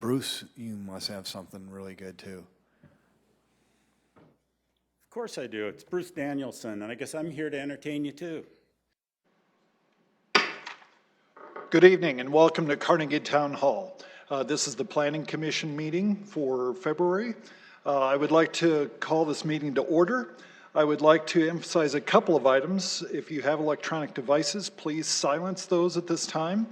Bruce, you must have something really good too. Of course I do. It's Bruce Danielson, and I guess I'm here to entertain you too. Good evening and welcome to Carnegie Town Hall. This is the Planning Commission meeting for February. I would like to call this meeting to order. I would like to emphasize a couple of items. If you have electronic devices, please silence those at this time.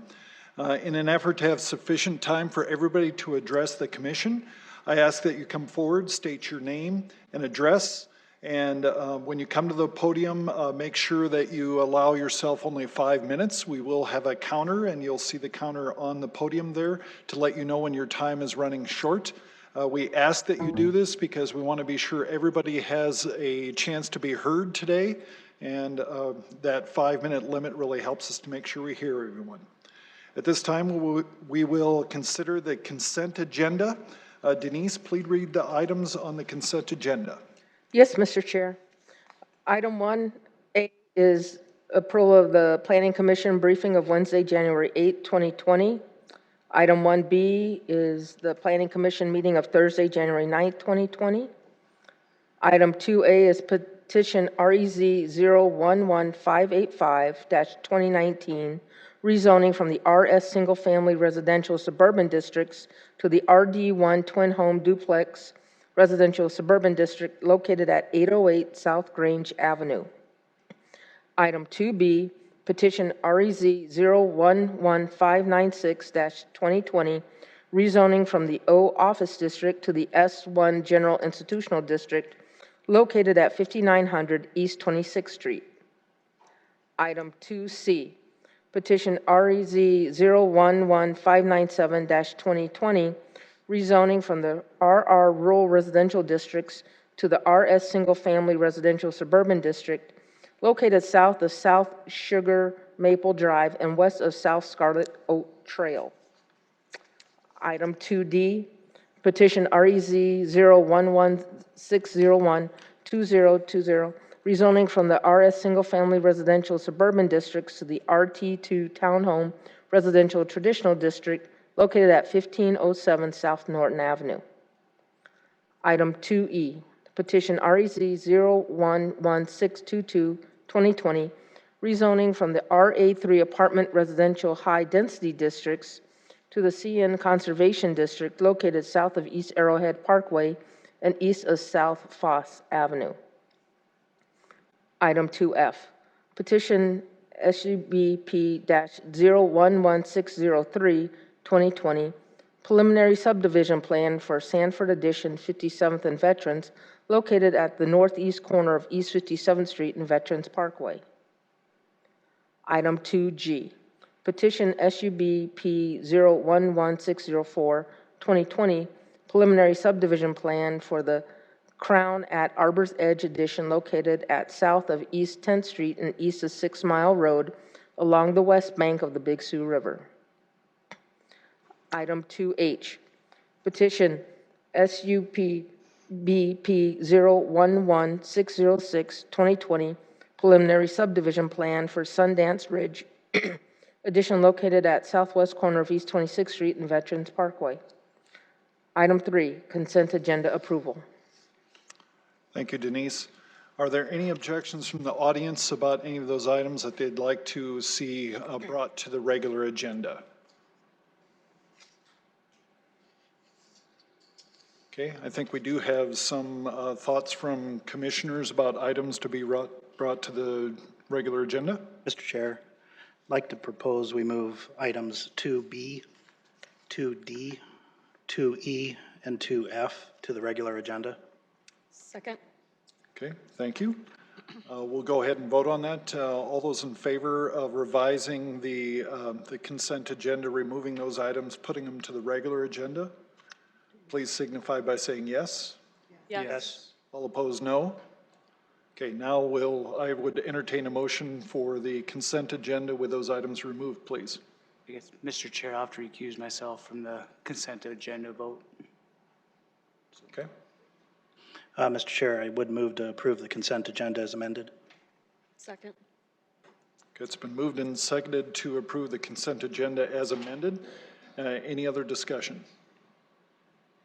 In an effort to have sufficient time for everybody to address the commission, I ask that you come forward, state your name and address, and when you come to the podium, make sure that you allow yourself only 5 minutes. We will have a counter, and you'll see the counter on the podium there to let you know when your time is running short. We ask that you do this because we want to be sure everybody has a chance to be heard today, and that 5-minute limit really helps us to make sure we hear everyone. At this time, we will consider the consent agenda. Denise, please read the items on the consent agenda. Yes, Mr. Chair. Item 1A is approval of the Planning Commission briefing of Wednesday, January 8, 2020. Item 1B is the Planning Commission meeting of Thursday, January 9, 2020. Item 2A is petition REZ 011585-2019, rezoning from the RS Single Family Residential Suburban Districts to the RD1 Twin Home Duplex Residential Suburban District located at 808 South Grange Avenue. Item 2B, petition REZ 011596-2020, rezoning from the O Office District to the S1 General Institutional District located at 5900 East 26th Street. Item 2C, petition REZ 011597-2020, rezoning from the RR Rural Residential Districts to the RS Single Family Residential Suburban District, located south of South Sugar Maple Drive and west of South Scarlet Oak Trail. Item 2D, petition REZ 011601-2020, rezoning from the RS Single Family Residential Suburban Districts to the RT2 Townhome Residential Traditional District located at 1507 South Norton Avenue. Item 2E, petition REZ 011622-2020, rezoning from the RA3 Apartment Residential High Density Districts to the CN Conservation District located south of East Arrowhead Parkway and east of South Foss Avenue. Item 2F, petition SUBP-011603-2020, preliminary subdivision plan for Sanford Addition 57th and Veterans, located at the northeast corner of East 57th Street and Veterans Parkway. Item 2G, petition SUBP-011604-2020, preliminary subdivision plan for the Crown at Arbor's Edge Addition located at south of East 10th Street and east of 6 Mile Road along the west bank of the Big Sioux River. Item 2H, petition SUBP-011606-2020, preliminary subdivision plan for Sundance Ridge Addition located at southwest corner of East 26th Street and Veterans Parkway. Item 3, consent agenda approval. Thank you, Denise. Are there any objections from the audience about any of those items that they'd like to see brought to the regular agenda? Okay, I think we do have some thoughts from commissioners about items to be brought to the regular agenda. Mr. Chair, I'd like to propose we move items 2B, 2D, 2E, and 2F to the regular agenda. Second. Okay, thank you. We'll go ahead and vote on that. All those in favor of revising the consent agenda, removing those items, putting them to the regular agenda, please signify by saying yes. Yes. All opposed, no. Okay, now I would entertain a motion for the consent agenda with those items removed, please. I guess, Mr. Chair, I'll have to recuse myself from the consent agenda vote. Okay. Mr. Chair, I would move to approve the consent agenda as amended. Second. Okay, it's been moved and seconded to approve the consent agenda as amended. Any other discussion?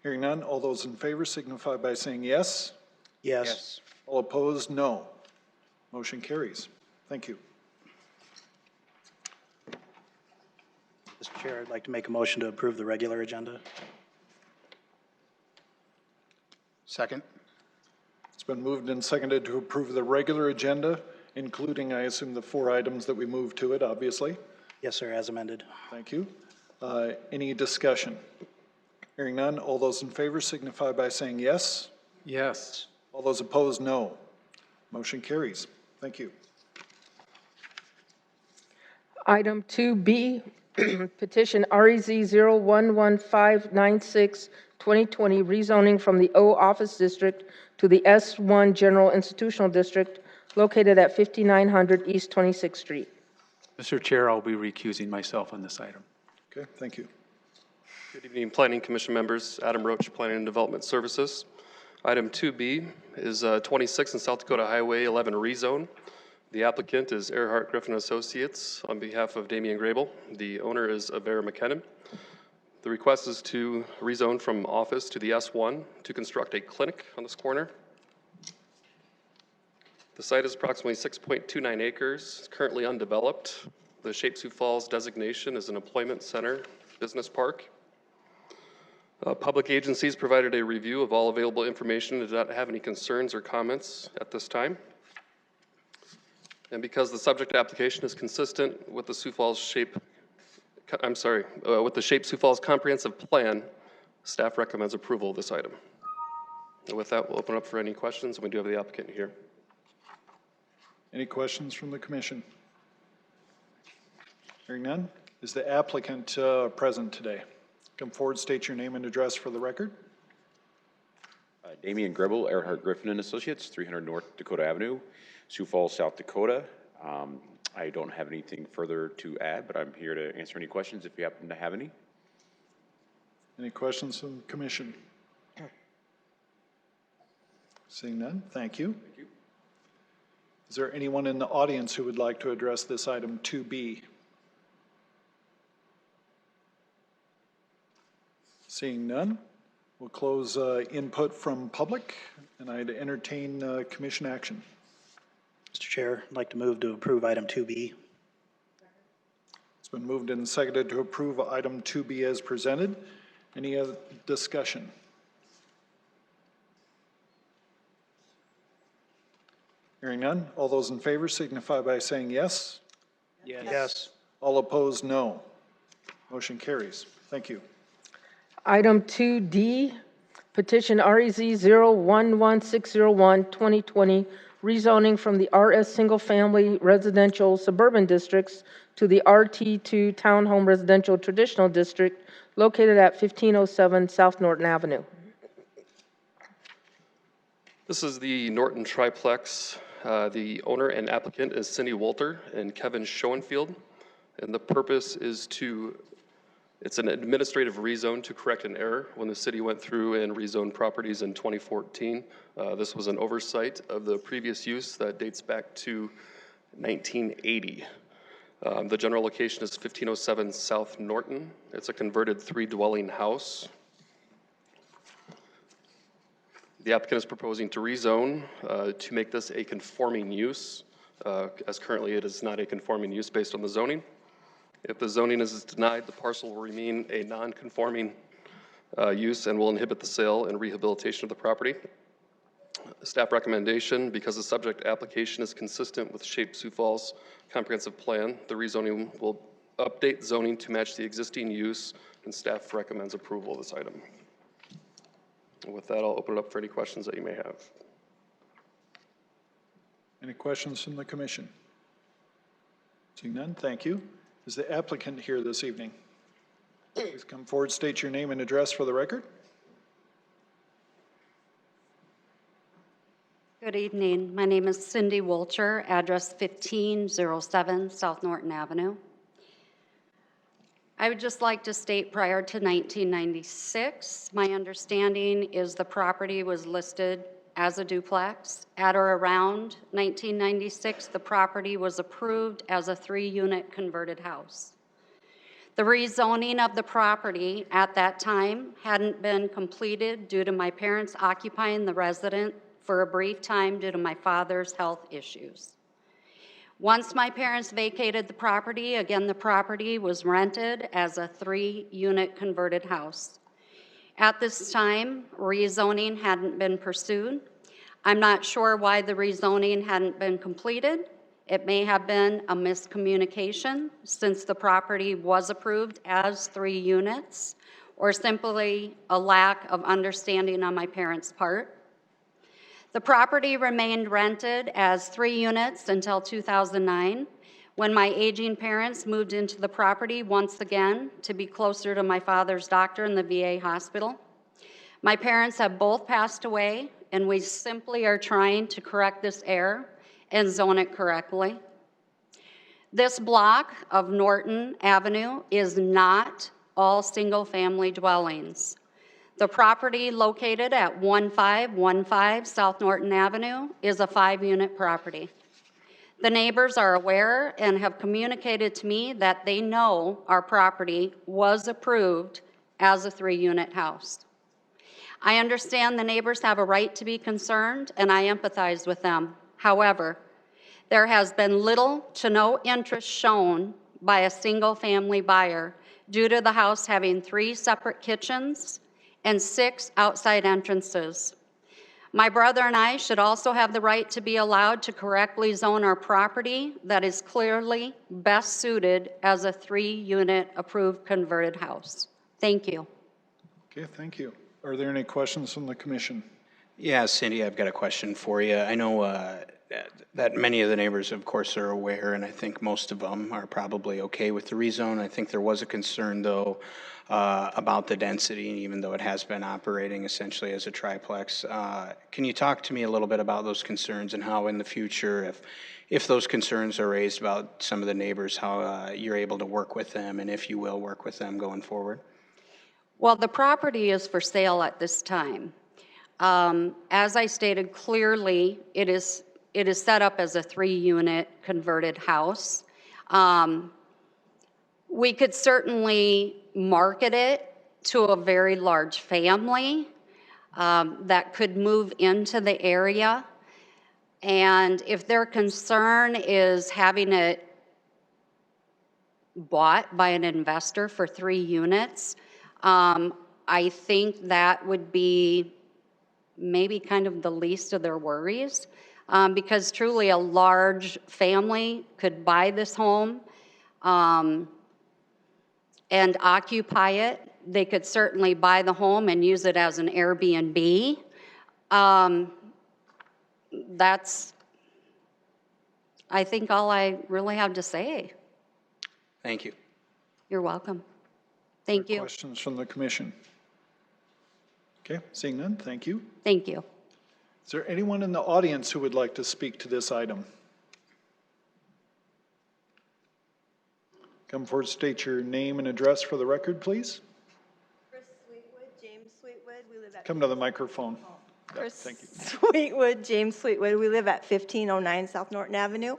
Hearing none, all those in favor signify by saying yes. Yes. All opposed, no. Motion carries. Thank you. Mr. Chair, I'd like to make a motion to approve the regular agenda. Second. It's been moved and seconded to approve the regular agenda, including, I assume, the 4 items that we moved to it, obviously. Yes, sir, as amended. Thank you. Any discussion? Hearing none, all those in favor signify by saying yes. Yes. All those opposed, no. Motion carries. Thank you. Item 2B, petition REZ 011596, 2020, rezoning from the O Office District to the S1 General Institutional District located at 5900 East 26th Street. Mr. Chair, I'll be recusing myself on this item. Okay, thank you. Good evening, Planning Commission members. Adam Roach, Planning and Development Services. Item 2B is 26 and South Dakota Highway 11 rezone. The applicant is Earhart Griffin Associates on behalf of Damian Grable. The owner is Avera McKinnon. The request is to rezone from office to the S1 to construct a clinic on this corner. The site is approximately 6.29 acres, it's currently undeveloped. The Sioux Falls designation is an employment center, business park. Public agencies provided a review of all available information and did not have any concerns or comments at this time. And because the subject application is consistent with the Sioux Falls with the Sioux Falls Comprehensive Plan, staff recommends approval of this item. And with that, we'll open up for any questions, and we do have the applicant here. Any questions from the commission? Hearing none, is the applicant present today? Come forward, state your name and address for the record. Damian Gribble, Earhart Griffin and Associates, 300 North Dakota Avenue, Sioux Falls, South Dakota. I don't have anything further to add, but I'm here to answer any questions if you happen to have any. Any questions from the commission? Seeing none, thank you. Thank you. Is there anyone in the audience who would like to address this item 2B? Seeing none, we'll close input from public, and I'd entertain commission action. Mr. Chair, I'd like to move to approve item 2B. It's been moved and seconded to approve item 2B as presented. Any other discussion? Hearing none, all those in favor signify by saying yes. Yes. All opposed, no. Motion carries. Thank you. Item 2D, petition REZ 011601, 2020, rezoning from the RS Single Family Residential Suburban Districts to the RT2 Townhome Residential Traditional District located at 1507 South Norton Avenue. This is the Norton Triplex. The owner and applicant is Cindy Wolter and Kevin Schoenfield, and the purpose is it's an administrative rezone to correct an error when the city went through and rezoned properties in 2014. This was an oversight of the previous use that dates back to 1980. The general location is 1507 South Norton. It's a converted 3-dwelling house. The applicant is proposing to rezone to make this a conforming use, as currently it is not a conforming use based on the zoning. If the zoning is denied, the parcel will remain a non-conforming use and will inhibit the sale and rehabilitation of the property. Staff recommendation, because the subject application is consistent with Sioux Falls Comprehensive Plan, the rezoning will update zoning to match the existing use, and staff recommends approval of this item. And with that, I'll open it up for any questions that you may have. Any questions from the commission? Seeing none, thank you. Is the applicant here this evening? Please come forward, state your name and address for the record. Good evening. My name is Cindy Wolcher, address 1507 South Norton Avenue. I would just like to state prior to 1996, my understanding is the property was listed as a duplex. At or around 1996, the property was approved as a 3-unit converted house. The rezoning of the property at that time hadn't been completed due to my parents occupying the residence for a brief time due to my father's health issues. Once my parents vacated the property, again, the property was rented as a 3-unit converted house. At this time, rezoning hadn't been pursued. I'm not sure why the rezoning hadn't been completed. It may have been a miscommunication since the property was approved as 3 units, or simply a lack of understanding on my parents' part. The property remained rented as 3 units until 2009, when my aging parents moved into the property once again to be closer to my father's doctor in the VA hospital. My parents have both passed away, and we simply are trying to correct this error and zone it correctly. This block of Norton Avenue is not all single-family dwellings. The property located at 1515 South Norton Avenue is a 5-unit property. The neighbors are aware and have communicated to me that they know our property was approved as a 3-unit house. I understand the neighbors have a right to be concerned, and I empathize with them. However, there has been little to no interest shown by a single-family buyer due to the house having 3 separate kitchens and 6 outside entrances. My brother and I should also have the right to be allowed to correctly zone our property that is clearly best suited as a 3-unit approved converted house. Thank you. Okay, thank you. Are there any questions from the commission? Yeah, Cindy, I've got a question for you. I know that many of the neighbors, of course, are aware, and I think most of them are probably okay with the rezone. I think there was a concern, though, about the density, and even though it has been operating essentially as a triplex. Can you talk to me a little bit about those concerns and how in the future, if those concerns are raised about some of the neighbors, how you're able to work with them, and if you will work with them going forward? Well, the property is for sale at this time. As I stated clearly, it is set up as a 3-unit converted house. We could certainly market it to a very large family that could move into the area. And if their concern is having it bought by an investor for 3 units, I think that would be maybe kind of the least of their worries, because truly a large family could buy this home and occupy it. They could certainly buy the home and use it as an Airbnb. That's, I think, all I really have to say. Thank you. You're welcome. Thank you. Questions from the commission? Okay, seeing none, thank you. Thank you. Is there anyone in the audience who would like to speak to this item? Come forward, state your name and address for the record, please. Chris Sweetwood, James Sweetwood, we live at... Come to the microphone. Chris Thank you. Sweetwood, James Sweetwood, we live at 1509 South Norton Avenue,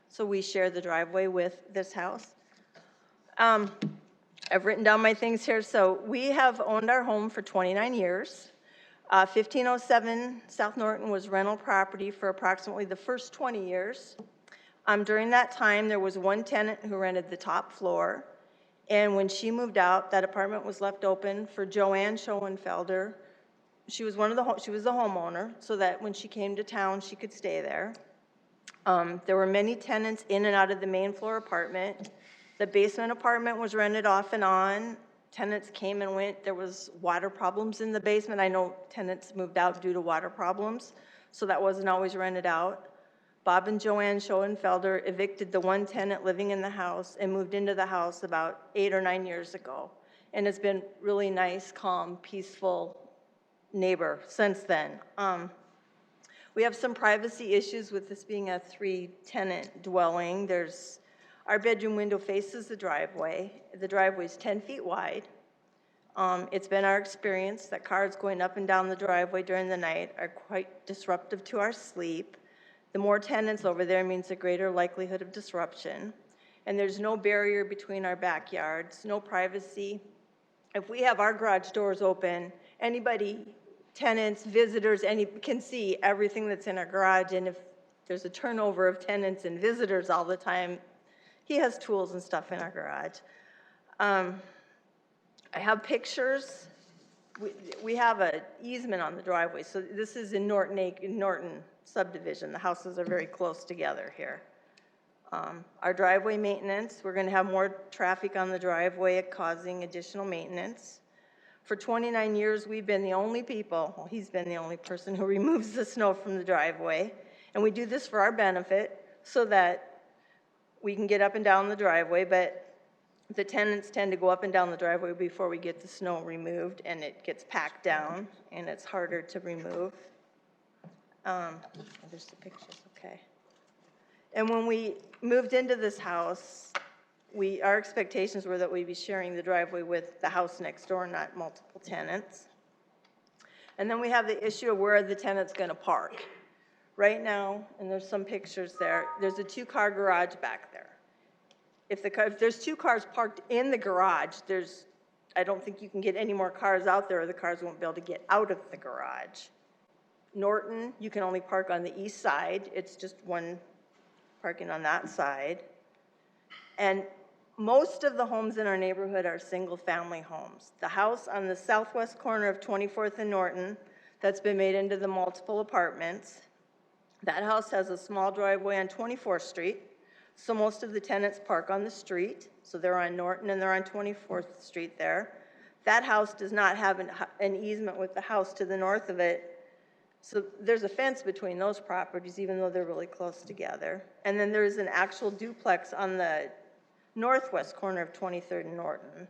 so we share the driveway with this house. I've written down my things here. So we have owned our home for 29 years. 1507 South Norton was rental property for approximately the first 20 years. During that time, there was one tenant who rented the top floor. And when she moved out, that apartment was left open for Joanne Schoenfelder. She was the homeowner, so that when she came to town, she could stay there. There were many tenants in and out of the main floor apartment. The basement apartment was rented off and on. Tenants came and went. There was water problems in the basement. I know tenants moved out due to water problems, so that wasn't always rented out. Bob and Joanne Schoenfelder evicted the one tenant living in the house and moved into the house about 8 or 9 years ago. And it's been really nice, calm, peaceful neighbor since then. We have some privacy issues with this being a 3-tenant dwelling. Our bedroom window faces the driveway. The driveway is 10 feet wide. It's been our experience that cars going up and down the driveway during the night are quite disruptive to our sleep. The more tenants over there means a greater likelihood of disruption. and there's no barrier between our backyards, no privacy. If we have our garage doors open, anybody, tenants, visitors, can see everything that's in our garage, and if there's a turnover of tenants and visitors all the time, he has tools and stuff in our garage. I have pictures. We have an easement on the driveway, so this is in Norton subdivision. The houses are very close together here. Our driveway maintenance, we're going to have more traffic on the driveway causing additional maintenance. For 29 years, we've been the only people, well, he's been the only person who removes the snow from the driveway. And we do this for our benefit so that we can get up and down the driveway, but the tenants tend to go up and down the driveway before we get the snow removed, and it gets packed down, and it's harder to remove. There's the pictures, okay. And when we moved into this house, our expectations were that we'd be sharing the driveway with the house next door, not multiple tenants. And then we have the issue of where the tenant's going to park. Right now, and there's some pictures there, there's a 2-car garage back there. If there's 2 cars parked in the garage, I don't think you can get any more cars out there, or the cars won't be able to get out of the garage. Norton, you can only park on the east side. It's just one parking on that side. And most of the homes in our neighborhood are single-family homes. The house on the southwest corner of 24th and Norton that's been made into the multiple apartments, that house has a small driveway on 24th Street, so most of the tenants park on the street, so they're on Norton and they're on 24th Street there. That house does not have an easement with the house to the north of it, so there's a fence between those properties, even though they're really close together. And then there's an actual duplex on the northwest corner of 23rd and Norton.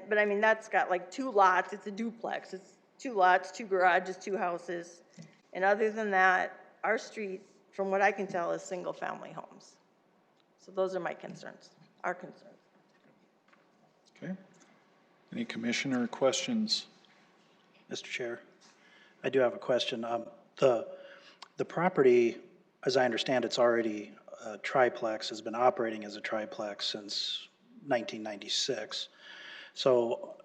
But I mean, that's got like 2 lots, it's a duplex. It's 2 lots, 2 garages, 2 houses. And other than that, our street, from what I can tell, is single-family homes. So those are my concerns, our concerns. Okay. Any commissioner questions? Mr. Chair, I do have a question. The property, as I understand, it's already a triplex, has been operating as a triplex since 1996. So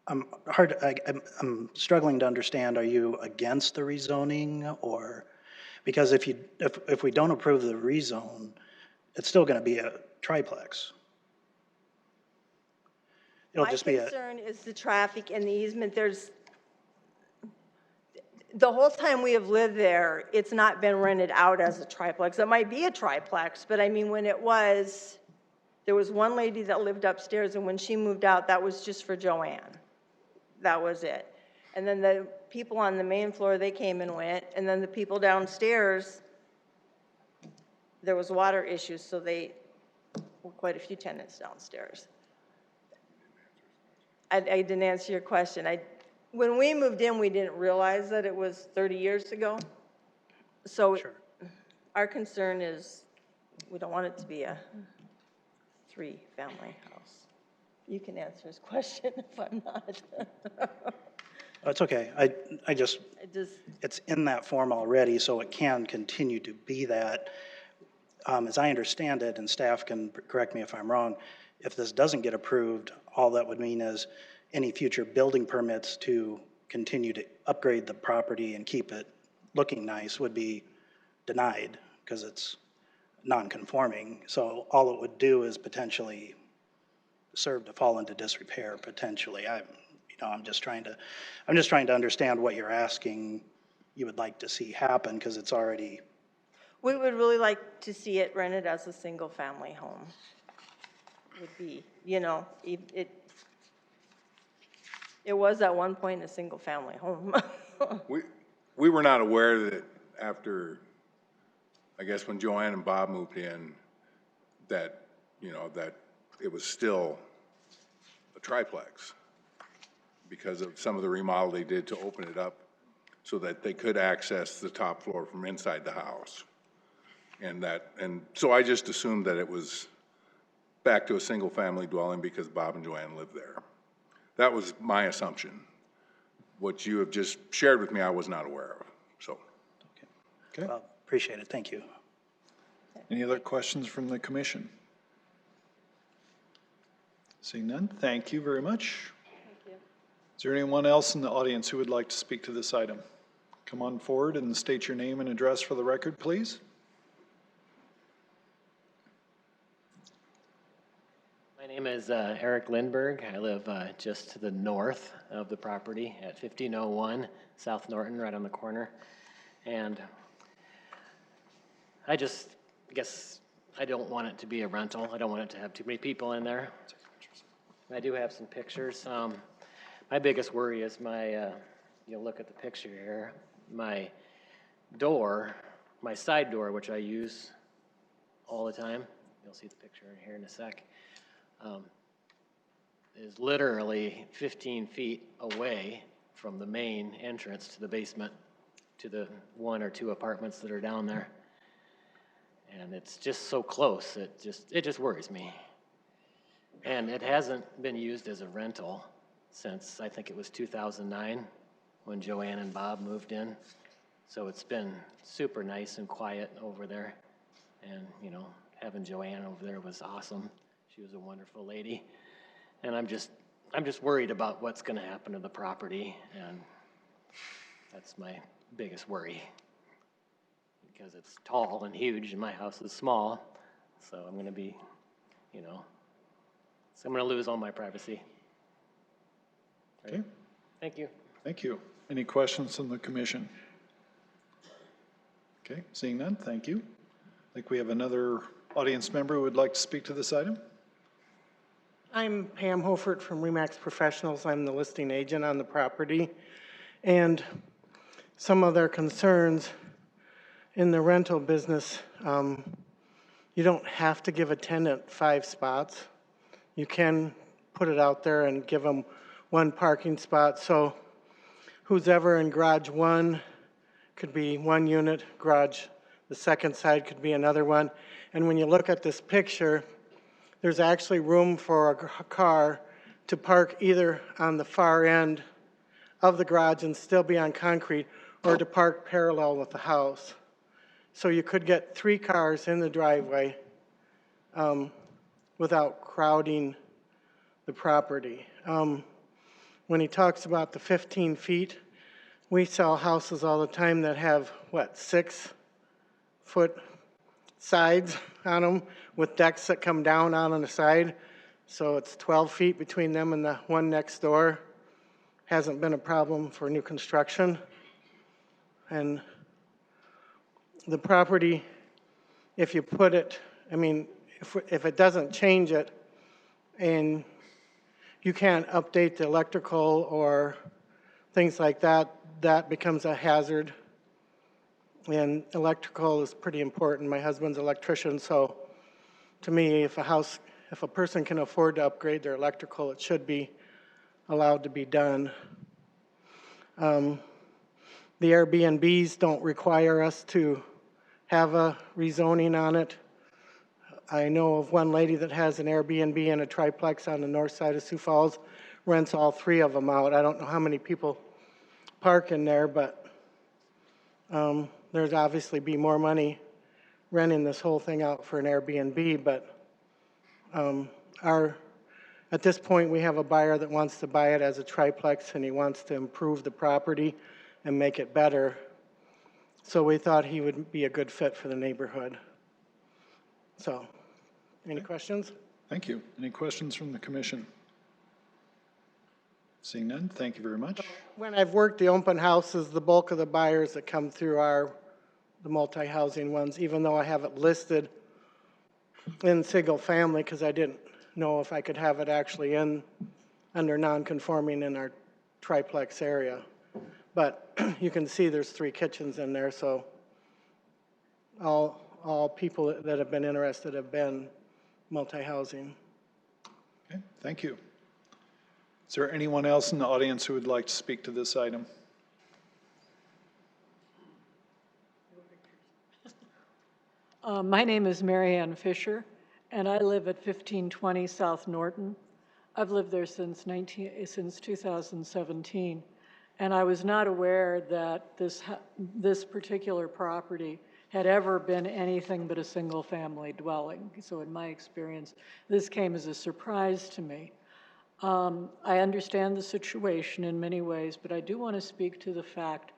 I'm struggling to understand, are you against the rezoning, or, because if we don't approve the rezone, it's still going to be a triplex. It'll just be My concern is the traffic and the easement. The whole time we have lived there, it's not been rented out as a triplex. It might be a triplex, but I mean, when there was one lady that lived upstairs, and when she moved out, that was just for Joanne. That was it. And then the people on the main floor, they came and went, and then the people downstairs, there was water issues, so they were quite a few tenants downstairs. I didn't answer your question. When we moved in, we didn't realize that it was 30 years ago. So Sure. Our concern is we don't want it to be a 3-family house. You can answer his question if I'm not. Oh, it's okay. It's in that form already, so it can continue to be that. As I understand it, and staff can correct me if I'm wrong, if this doesn't get approved, all that would mean is any future building permits to continue to upgrade the property and keep it looking nice would be denied because it's non-conforming. So all it would do is potentially serve to fall into disrepair potentially. I'm just trying to understand what you're asking you would like to see happen, because it's already. We would really like to see it rented as a single-family home. Would be, it was at one point a single-family home. We were not aware that after, I guess when Joanne and Bob moved in, that, that it was still a triplex because of some of the remodel they did to open it up so that they could access the top floor from inside the house. And so I just assumed that it was back to a single-family dwelling because Bob and Joanne lived there. That was my assumption. What you have just shared with me, I was not aware of, so. Okay. Well, appreciate it, thank you. Any other questions from the commission? Seeing none, thank you very much. Is there anyone else in the audience who would like to speak to this item? Come on forward and state your name and address for the record, please. My name is Eric Lindberg. I live just to the north of the property at 1501 South Norton, right on the corner. And I guess I don't want it to be a rental. I don't want it to have too many people in there. I do have some pictures. My biggest worry is you'll look at the picture here, my door, my side door, which I use all the time. You'll see the picture here in a sec. Is literally 15 feet away from the main entrance to the basement, to the 1 or 2 apartments that are down there. And it's just so close, it just worries me. And it hasn't been used as a rental since, I think it was 2009, when Joanne and Bob moved in. So it's been super nice and quiet over there. And, having Joanne over there was awesome. She was a wonderful lady. And I'm just worried about what's going to happen to the property, and that's my biggest worry. Because it's tall and huge, and my house is small, so I'm going to be, so I'm going to lose all my privacy. Right? Okay. Thank you. Thank you. Any questions from the commission? Okay, seeing none, thank you. I think we have another audience member who would like to speak to this item. I'm Pam Hofert from Remax Professionals. I'm the listing agent on the property. And some of their concerns in the rental business, you don't have to give a tenant 5 spots. You can put it out there and give them 1 parking spot. So who's ever in garage 1 could be 1 unit, garage the second side could be another one. And when you look at this picture, there's actually room for a car to park either on the far end of the garage and still be on concrete, or to park parallel with the house. So you could get 3 cars in the driveway without crowding the property. When he talks about the 15 feet, we sell houses all the time that have, 6-foot sides on them with decks that come down on the side. So it's 12 feet between them and the one next door. Hasn't been a problem for new construction. And the property, if you put it, if it doesn't change it and you can't update the electrical or things like that, that becomes a hazard. And electrical is pretty important. My husband's an electrician, so to me, if a person can afford to upgrade their electrical, it should be allowed to be done. The Airbnbs don't require us to have a rezoning on it. I know of one lady that has an Airbnb and a triplex on the north side of Sioux Falls, rents all 3 of them out. I don't know how many people park in there, but there's obviously be more money renting this whole thing out for an Airbnb, but at this point we have a buyer that wants to buy it as a triplex, and he wants to improve the property and make it better. So we thought he would be a good fit for the neighborhood. So, any questions? Thank you. Any questions from the commission? Seeing none, thank you very much. When I've worked the open houses, the bulk of the buyers that come through are the multi-housing ones, even though I have it listed in single family because I didn't know if I could have it actually under non-conforming in our triplex area. But you can see there's 3 kitchens in there, so all people that have been interested have been multi-housing. Okay, thank you. Is there anyone else in the audience who would like to speak to this item? My name is Mary Ann Fisher, and I live at 1520 South Norton. I've lived there since 2017, and I was not aware that this particular property had ever been anything but a single-family dwelling. So in my experience, this came as a surprise to me. I understand the situation in many ways, but I do want to speak to the fact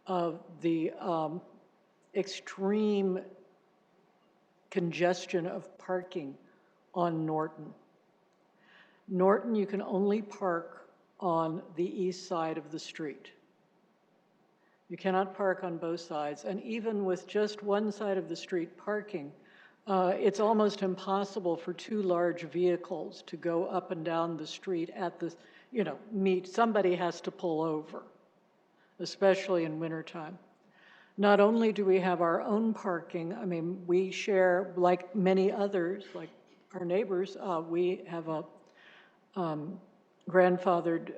of the extreme congestion of parking on Norton. Norton, you can only park on the east side of the street. You cannot park on both sides, and even with just one side of the street parking, it's almost impossible for two large vehicles to go up and down the street at the, meet. Somebody has to pull over, especially in wintertime. Not only do we have our own parking, I mean, we share, like many others, like our neighbors, we have a grandfathered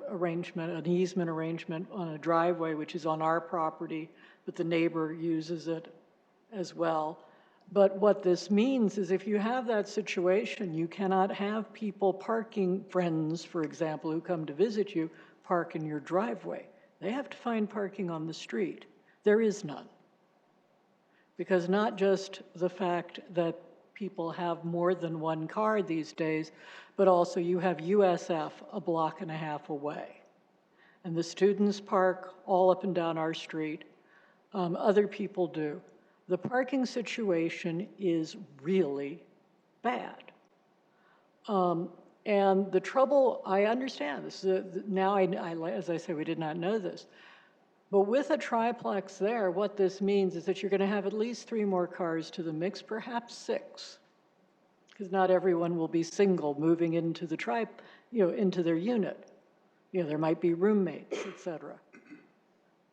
arrangement, an easement arrangement on a driveway, which is on our property, but the neighbor uses it as well. But what this means is if you have that situation, you cannot have people parking, friends, for example, who come to visit you, park in your driveway. They have to find parking on the street. There is none. Because not just the fact that people have more than one car these days, but also you have USF a block and a half away. And the students park all up and down our street. Other people do. The parking situation is really bad. And the trouble, I understand this. Now, as I say, we did not know this. But with a triplex there, what this means is that you're going to have at least 3 more cars to the mix, perhaps 6. Because not everyone will be single moving into the into their unit. There might be roommates, et cetera.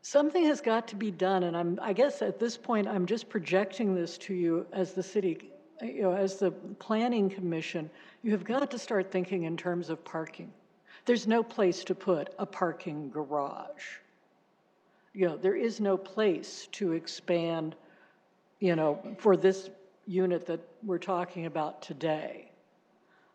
Something has got to be done, and I guess at this point, I'm just projecting this to you as the city, as the planning commission. You have got to start thinking in terms of parking. There's no place to put a parking garage. There is no place to expand, for this unit that we're talking about today.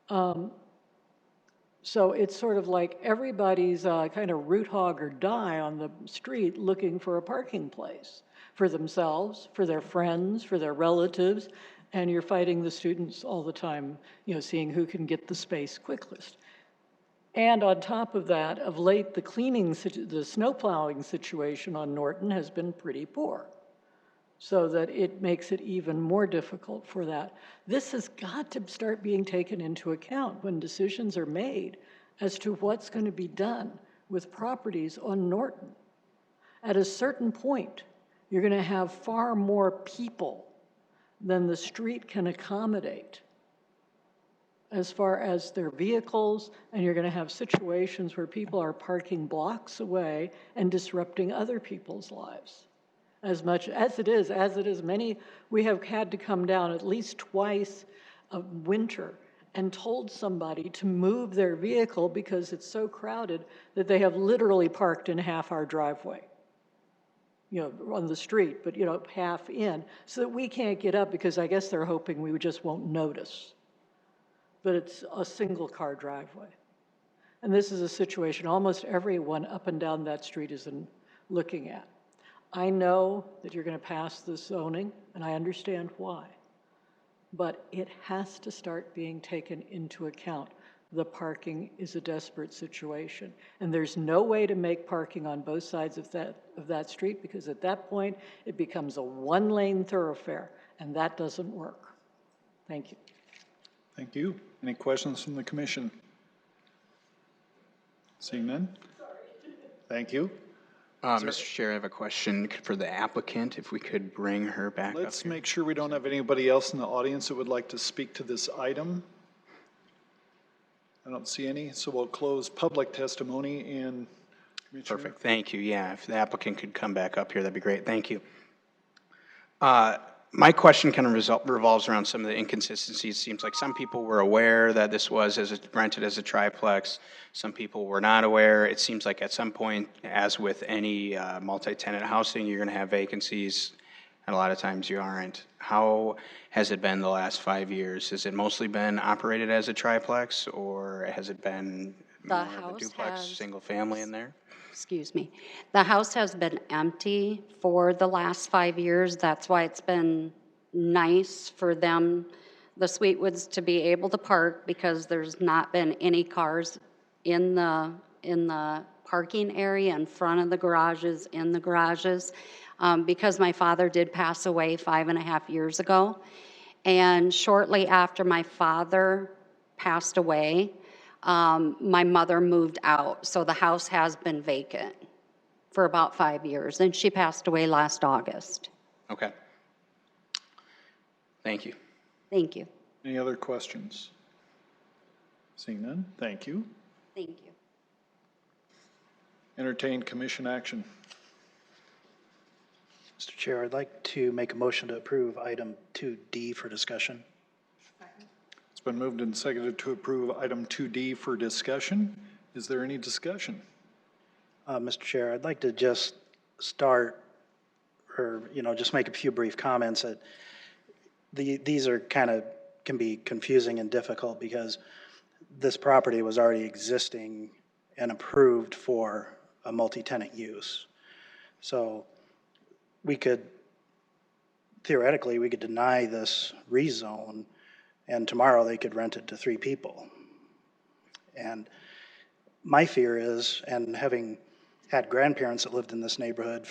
So it's sort of like everybody's kind of root hog or die on the street looking for a parking place for themselves, for their friends, for their relatives, and you're fighting the students all the time, seeing who can get the space quickest. And on top of that, of late, the snow plowing situation on Norton has been pretty poor, so that it makes it even more difficult for that. This has got to start being taken into account when decisions are made as to what's going to be done with properties on Norton. At a certain point, you're going to have far more people than the street can accommodate as far as their vehicles, and you're going to have situations where people are parking blocks away and disrupting other people's lives. As much as it is, we have had to come down at least twice a winter and told somebody to move their vehicle because it's so crowded that they have literally parked in half our driveway, on the street, but, half in, so that we can't get up because I guess they're hoping we just won't notice. But it's a single car driveway. And this is a situation almost everyone up and down that street is looking at. I know that you're going to pass this zoning, and I understand why. But it has to start being taken into account. The parking is a desperate situation. And there's no way to make parking on both sides of that street, because at that point, it becomes a one-lane thoroughfare, and that doesn't work. Thank you. Thank you. Any questions from the commission? Seeing none? Thank you. Mr. Chair, I have a question for the applicant, if we could bring her back up. Let's make sure we don't have anybody else in the audience that would like to speak to this item. I don't see any, so we'll close public testimony and Commissioner. Perfect, thank you. Yeah, if the applicant could come back up here, that'd be great. Thank you. My question kind of revolves around some of the inconsistencies. It seems like some people were aware that this was rented as a triplex. Some people were not aware. It seems like at some point, as with any multi-tenant housing, you're going to have vacancies, and a lot of times you aren't. How has it been the last 5 years? Has it mostly been operated as a triplex, or has it been The more of a house duplex, has- single family in there? Excuse me. The house has been empty for the last 5 years. That's why it's been nice for them, the Sweetwoods, to be able to park, because there's not been any cars in the parking area in front of the garages, in the garages, because my father did pass away 5.5 years ago. And shortly after my father passed away, my mother moved out, so the house has been vacant for about 5 years, and she passed away last August. Okay. Thank you. Thank you. Any other questions? Seeing none, thank you. Thank you. Entertain commission action. Mr. Chair, I'd like to make a motion to approve item 2D for discussion. It's been moved and seconded to approve item 2D for discussion. Is there any discussion? Mr. Chair, I'd like to just start, or, just make a few brief comments that these are can be confusing and difficult because this property was already existing and approved for a multi-tenant use. So theoretically, we could deny this rezone, and tomorrow they could rent it to 3 people. And my fear is, and having had grandparents that lived in this neighborhood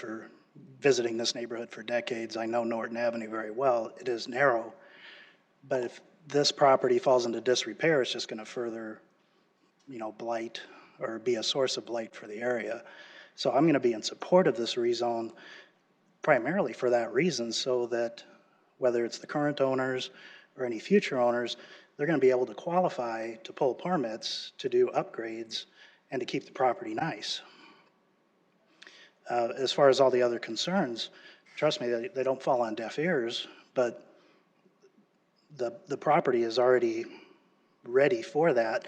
visiting this neighborhood for decades, I know Norton Avenue very well. It is narrow, but if this property falls into disrepair, it's just going to further, blight or be a source of blight for the area. So I'm going to be in support of this rezone primarily for that reason, so that whether it's the current owners or any future owners, they're going to be able to qualify to pull permits to do upgrades and to keep the property nice. As far as all the other concerns, trust me, they don't fall on deaf ears, but the property is already ready for that.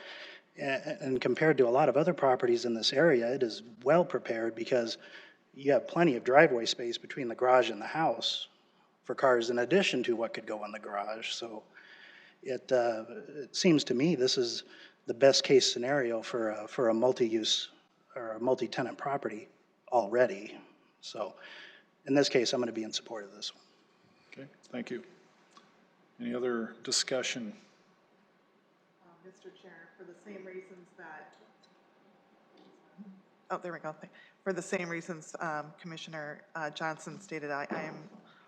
And compared to a lot of other properties in this area, it is well prepared because you have plenty of driveway space between the garage and the house for cars in addition to what could go in the garage. So it seems to me this is the best case scenario for a multi-use or a multi-tenant property already. So in this case, I'm going to be in support of this one. Okay, thank you. Any other discussion? Mr. Chair, for the same reasons that, oh, there we go. For the same reasons Commissioner Johnson stated, I am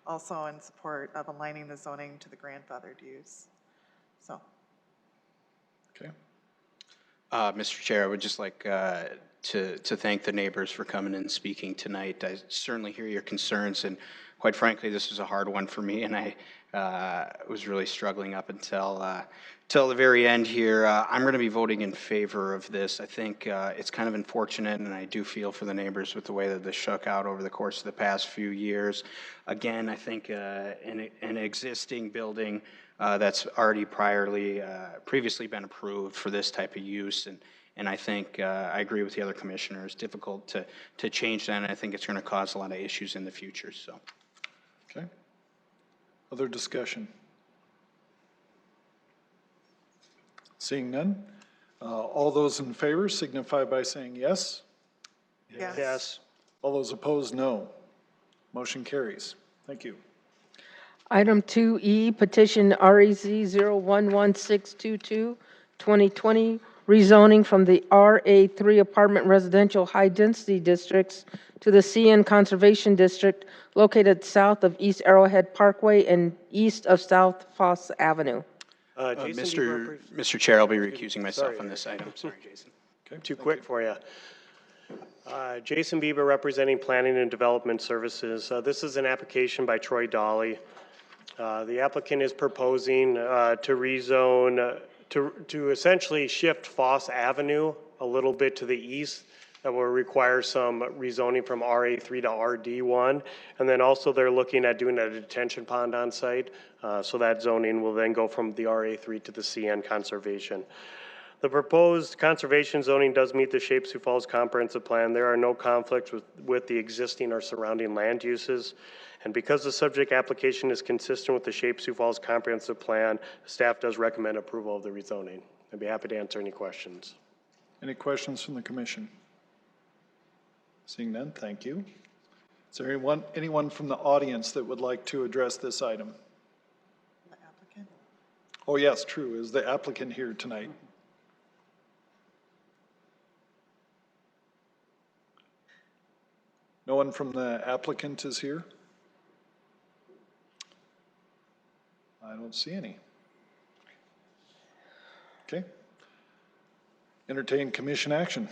also in support of aligning the zoning to the grandfathered use. So. Okay. Mr. Chair, I would just like to thank the neighbors for coming and speaking tonight. I certainly hear your concerns, and quite frankly, this was a hard one for me, and I was really struggling up until the very end here. I'm going to be voting in favor of this. I think it's kind of unfortunate, and I do feel for the neighbors with the way that this shook out over the course of the past few years. Again, I think an existing building that's already previously been approved for this type of use, and I think I agree with the other commissioners. Difficult to change that, and I think it's going to cause a lot of issues in the future. So, okay. Other discussion? Seeing none, all those in favor signify by saying yes. Yes. Yes. All those opposed, no. Motion carries. Thank you. Item 2E, petition REZ 011622, 2020, rezoning from the RA3 apartment residential high-density districts to the CN Conservation District located south of East Arrowhead Parkway and east of South Foss Avenue. Mr. Chair, I'll be recusing myself on this item. Sorry, Jason. Okay, Too quick for you. Jason Bieber, representing Planning and Development Services. This is an application by Troy Dolly. The applicant is proposing to rezone, to essentially shift Foss Avenue a little bit to the east. That will require some rezoning from RA3 to RD1. And then also they're looking at doing a detention pond on site. So that zoning will then go from the RA3 to the CN Conservation. The proposed conservation zoning does meet the Sioux Falls Comprehensive Plan. There are no conflicts with the existing or surrounding land uses. And because the subject application is consistent with the Sioux Falls Comprehensive Plan, staff does recommend approval of the rezoning. I'd be happy to answer any questions. Any questions from the commission? Seeing none, thank you. Is there anyone from the audience that would like to address this item? The applicant? Oh, yes, true. Is the applicant here tonight? No one from the applicant is here? I don't see any. Okay. Entertain commission action.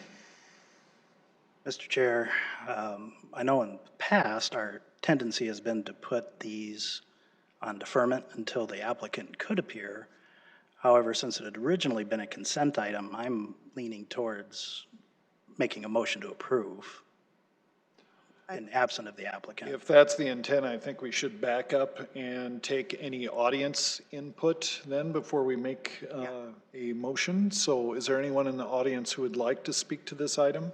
Mr. Chair, I know in the past, our tendency has been to put these on deferment until the applicant could appear. However, since it had originally been a consent item, I'm leaning towards making a motion to approve in absent of the applicant. If that's the intent, I think we should back up and take any audience input then before we make a motion. So is there anyone in the audience who would like to speak to this item?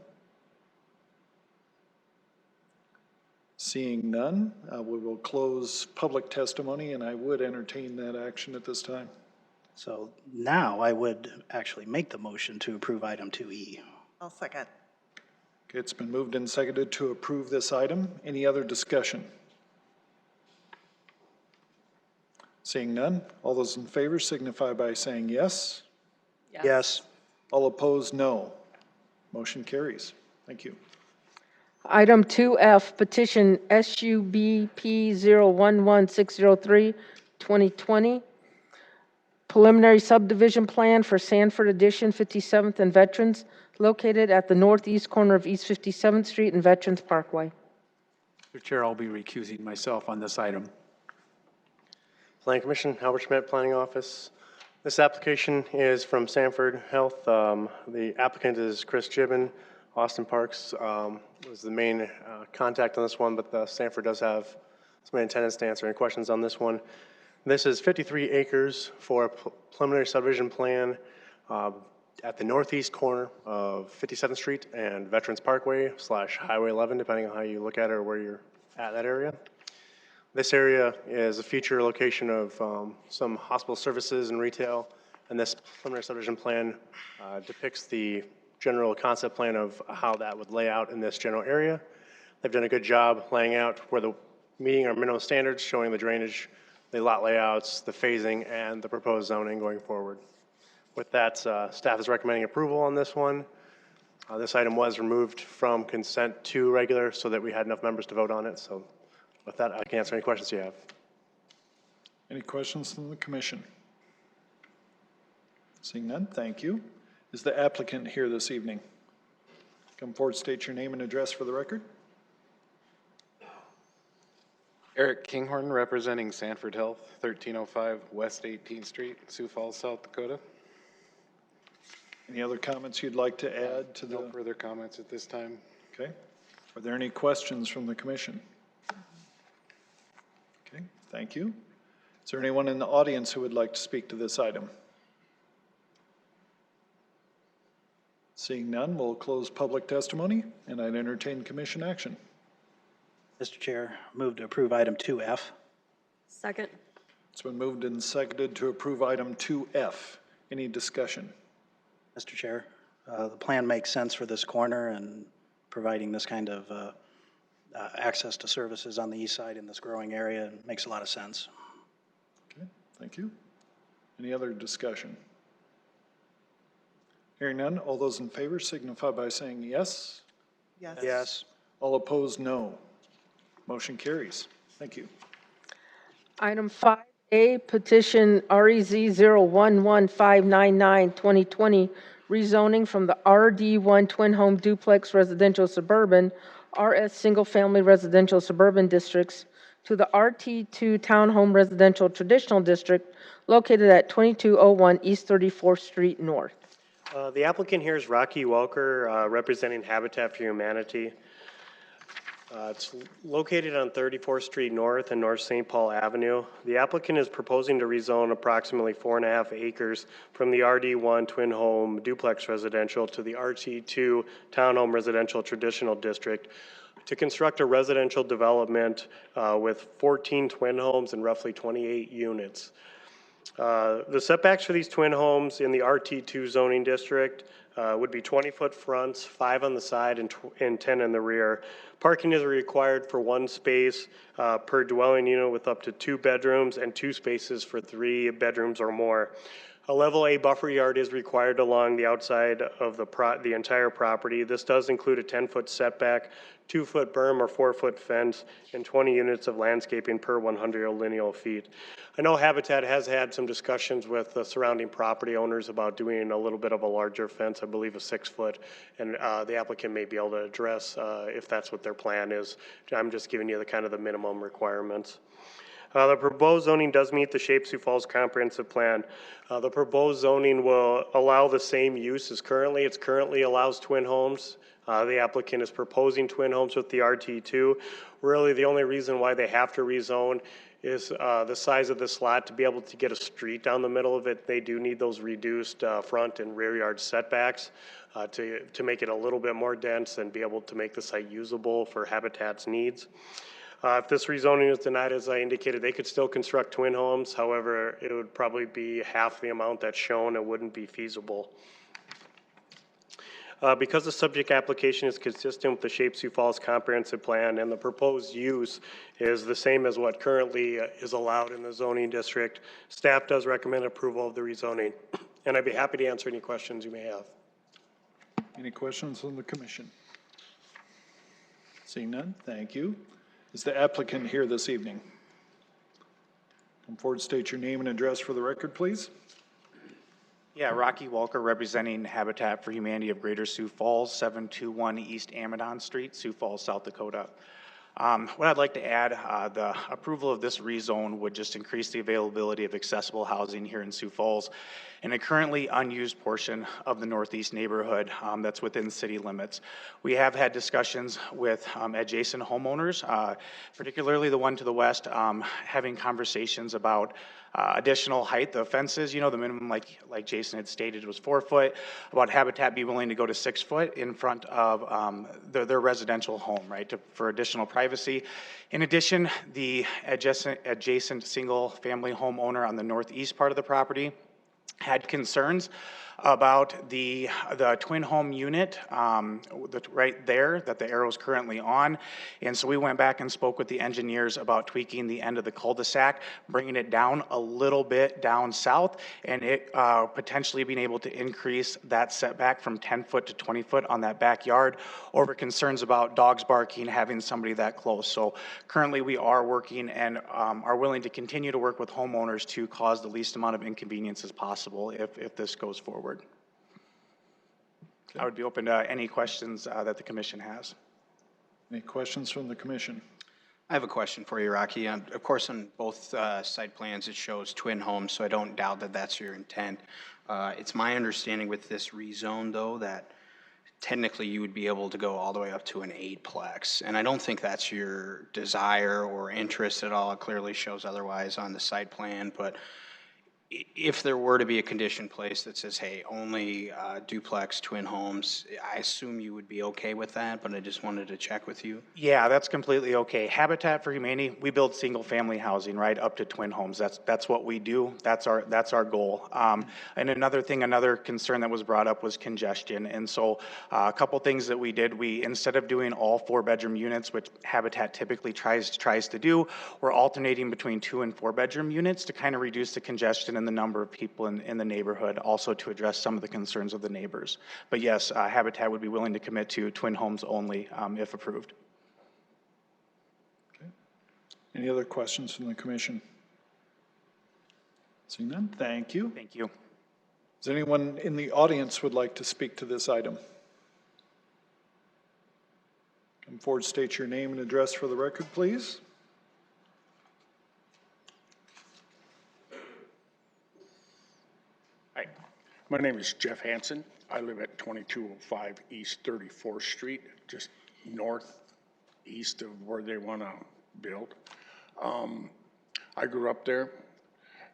Seeing none, we will close public testimony, and I would entertain that action at this time. So now I would actually make the motion to approve item 2E. I'll second. Okay, it's been moved and seconded to approve this item. Any other discussion? Seeing none, all those in favor signify by saying yes. Yes. All opposed, no. Motion carries. Thank you. Item 2F, petition SUBP 011603, 2020. Preliminary subdivision plan for Sanford Addition, 57th and Veterans, located at the northeast corner of East 57th Street and Veterans Parkway. Mr. Chair, I'll be recusing myself on this item. Planning Commission, Albert Schmidt, Planning Office. This application is from Sanford Health. The applicant is Chris Gibbon. Austin Parks was the main contact on this one, but Sanford does have some attendants to answer any questions on this one. This is 53 acres for a preliminary subdivision plan at the northeast corner of 57th Street and Veterans Parkway / Highway 11, depending on how you look at it or where you're at that area. This area is a future location of some hospital services and retail, and this preliminary subdivision plan depicts the general concept plan of how that would lay out in this general area. They've done a good job laying out where the meeting our minimum standards, showing the drainage, the lot layouts, the phasing, and the proposed zoning going forward. With that, staff is recommending approval on this one. This item was removed from consent to regular so that we had enough members to vote on it. So with that, I can answer any questions you have. Any questions from the commission? Seeing none, thank you. Is the applicant here this evening? Come forward, state your name and address for the record. Eric Kinghorn, representing Sanford Health, 1305 West 18th Street, Sioux Falls, South Dakota. Any other comments you'd like to add to the? No further comments at this time. Okay. Are there any questions from the commission? Okay, thank you. Is there anyone in the audience who would like to speak to this item? Seeing none, we'll close public testimony, and I'd entertain commission action. Mr. Chair, move to approve item 2F. Second. It's been moved and seconded to approve item 2F. Any discussion? Mr. Chair, the plan makes sense for this corner and providing this kind of access to services on the east side in this growing area makes a lot of sense. Okay, thank you. Any other discussion? Hearing none, all those in favor signify by saying yes. Yes. Yes. All opposed, no. Motion carries. Thank you. Item 5A, petition REZ 011599, 2020, rezoning from the RD1 Twin Home Duplex Residential Suburban, RS Single Family Residential Suburban Districts to the RT2 Townhome Residential Traditional District located at 2201 East 34th Street North. The applicant here is Rocky Welker, representing Habitat for Humanity. It's located on 34th Street North and North St. Paul Avenue. The applicant is proposing to rezone approximately 4.5 acres from the RD1 Twin Home Duplex Residential to the RT2 Townhome Residential Traditional District to construct a residential development with 14 twin homes and roughly 28 units. The setbacks for these twin homes in the RT2 zoning district Would be 20-foot fronts, 5 on the side and 10 in the rear. Parking is required for 1 space per dwelling unit with up to 2 bedrooms and 2 spaces for 3 bedrooms or more. A level A buffer yard is required along the outside of the entire property. This does include a 10-foot setback, 2-foot berm or 4-foot fence, and 20 units of landscaping per 100 lineal feet. I know Habitat has had some discussions with the surrounding property owners about doing a little bit of a larger fence, I believe a 6-foot, and the applicant may be able to address if that's what their plan is. I'm just giving you the kind of the minimum requirements. The proposed zoning does meet the Sioux Falls Comprehensive Plan. The proposed zoning will allow the same use as currently. It currently allows twin homes. The applicant is proposing twin homes with the RT2. Really, the only reason why they have to rezone is the size of this lot. To be able to get a street down the middle of it, they do need those reduced front and rear yard setbacks to make it a little bit more dense and be able to make the site usable for Habitat's needs. If this rezoning is denied, as I indicated, they could still construct twin homes. However, it would probably be half the amount that's shown. It wouldn't be feasible. Because the subject application is consistent with the Sioux Falls Comprehensive Plan and the proposed use is the same as what currently is allowed in the zoning district, staff does recommend approval of the rezoning. And I'd be happy to answer any questions you may have. Any questions on the commission? Seeing none, thank you. Is the applicant here this evening? Come forward, state your name and address for the record, please. Yeah, Rocky Walker representing Habitat for Humanity of Greater Sioux Falls, 721 East Amadon Street, Sioux Falls, South Dakota. What I'd like to add, the approval of this rezone would just increase the availability of accessible housing here in Sioux Falls in a currently unused portion of the northeast neighborhood that's within city limits. We have had discussions with adjacent homeowners, particularly the one to the west, having conversations about additional height of fences. You know, the minimum, like Jason had stated, was 4 foot. About Habitat be willing to go to 6 foot in front of their residential home, right, for additional privacy. In addition, the adjacent single-family homeowner on the northeast part of the property had concerns about the twin home unit right there that the arrow is currently on. And so we went back and spoke with the engineers about tweaking the end of the cul-de-sac, bringing it down a little bit down south, and it potentially being able to increase that setback from 10 foot to 20 foot on that backyard over concerns about dogs barking, having somebody that close. So currently we are working and are willing to continue to work with homeowners to cause the least amount of inconvenience as possible if this goes forward. I would be open to any questions that the commission has. Any questions from the commission? I have a question for you, Rocky. Of course, on both site plans, it shows twin homes, so I don't doubt that that's your intent. It's my understanding with this rezone, though, that technically you would be able to go all the way up to an 8-plex. And I don't think that's your desire or interest at all. It clearly shows otherwise on the site plan, but if there were to be a condition placed that says, hey, only duplex twin homes, I assume you would be okay with that, but I just wanted to check with you. Yeah, that's completely okay. Habitat for Humanity, we build single family housing, right, up to twin homes. That's what we do. That's our goal. And another concern that was brought up was congestion. And so a couple things that we did, instead of doing all 4-bedroom units, which Habitat typically tries to do, we're alternating between 2 and 4-bedroom units to kind of reduce the congestion and the number of people in the neighborhood, also to address some of the concerns of the neighbors. But yes, Habitat would be willing to commit to twin homes only if approved. Okay. Any other questions from the commission? Seeing none, thank you. Thank you. Does anyone in the audience would like to speak to this item? Come forward, state your name and address for the record, please. Hi, my name is Jeff Hansen. I live at 2205 East 34th Street, just northeast of where they want to build. I grew up there,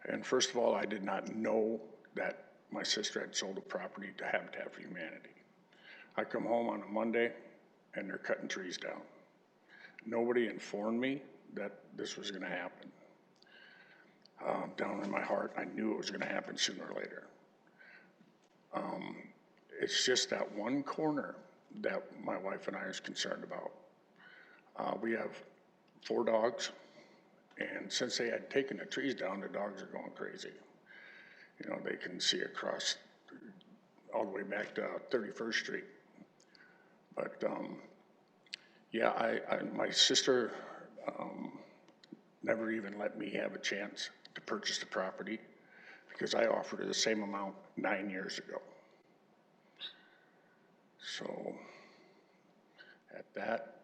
and first of all, I did not know that my sister had sold a property to Habitat for Humanity. I come home on a Monday, and they're cutting trees down. Nobody informed me that this was going to happen. Down in my heart, I knew it was going to happen sooner or later. it's just that one corner that my wife and I is concerned about. We have 4 dogs, and since they had taken the trees down, the dogs are going crazy. You know, they can see across all the way back to 31st Street. But, yeah, my sister never even let me have a chance to purchase the property because I offered her the same amount 9 years ago. So at that,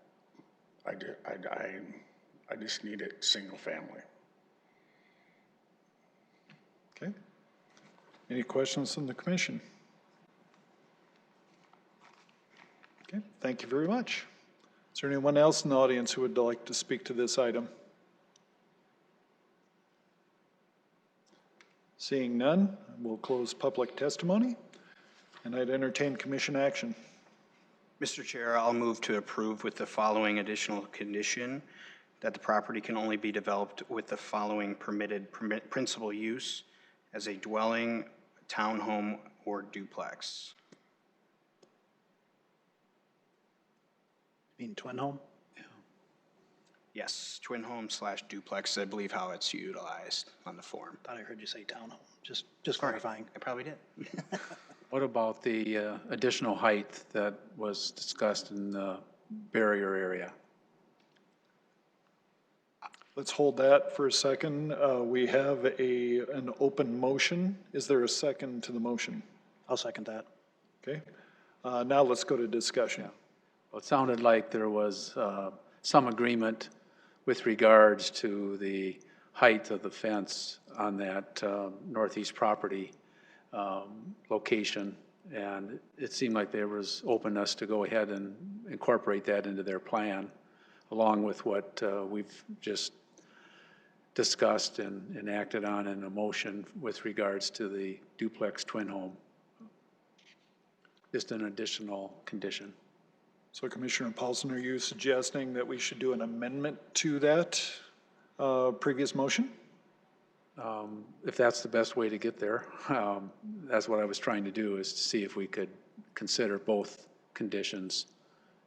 I just need it single family. Okay. Any questions from the commission? Okay, thank you very much. Is there anyone else in the audience who would like to speak to this item? Seeing none, we'll close public testimony, and I'd entertain commission action. Mr. Chair, I'll move to approve with the following additional condition, that the property can only be developed with the following permitted principal use as a dwelling, townhome, or duplex. Mean twin home? Yes, twin home / duplex, I believe how it's utilized on the form. Thought I heard you say townhome. Just clarifying. I probably did. What about the additional height that was discussed in the barrier area? Let's hold that for a second. We have an open motion. Is there a second to the motion? I'll second that. Okay. Now let's go to discussion. Well, it sounded like there was some agreement with regards to the height of the fence on that northeast property location, and it seemed like there was openness to go ahead and incorporate that into their plan, along with what we've just discussed and acted on in a motion with regards to the duplex twin home. Just an additional condition. So Commissioner Paulson, are you suggesting that we should do an amendment to that previous motion? If that's the best way to get there, that's what I was trying to do, is to see if we could consider both conditions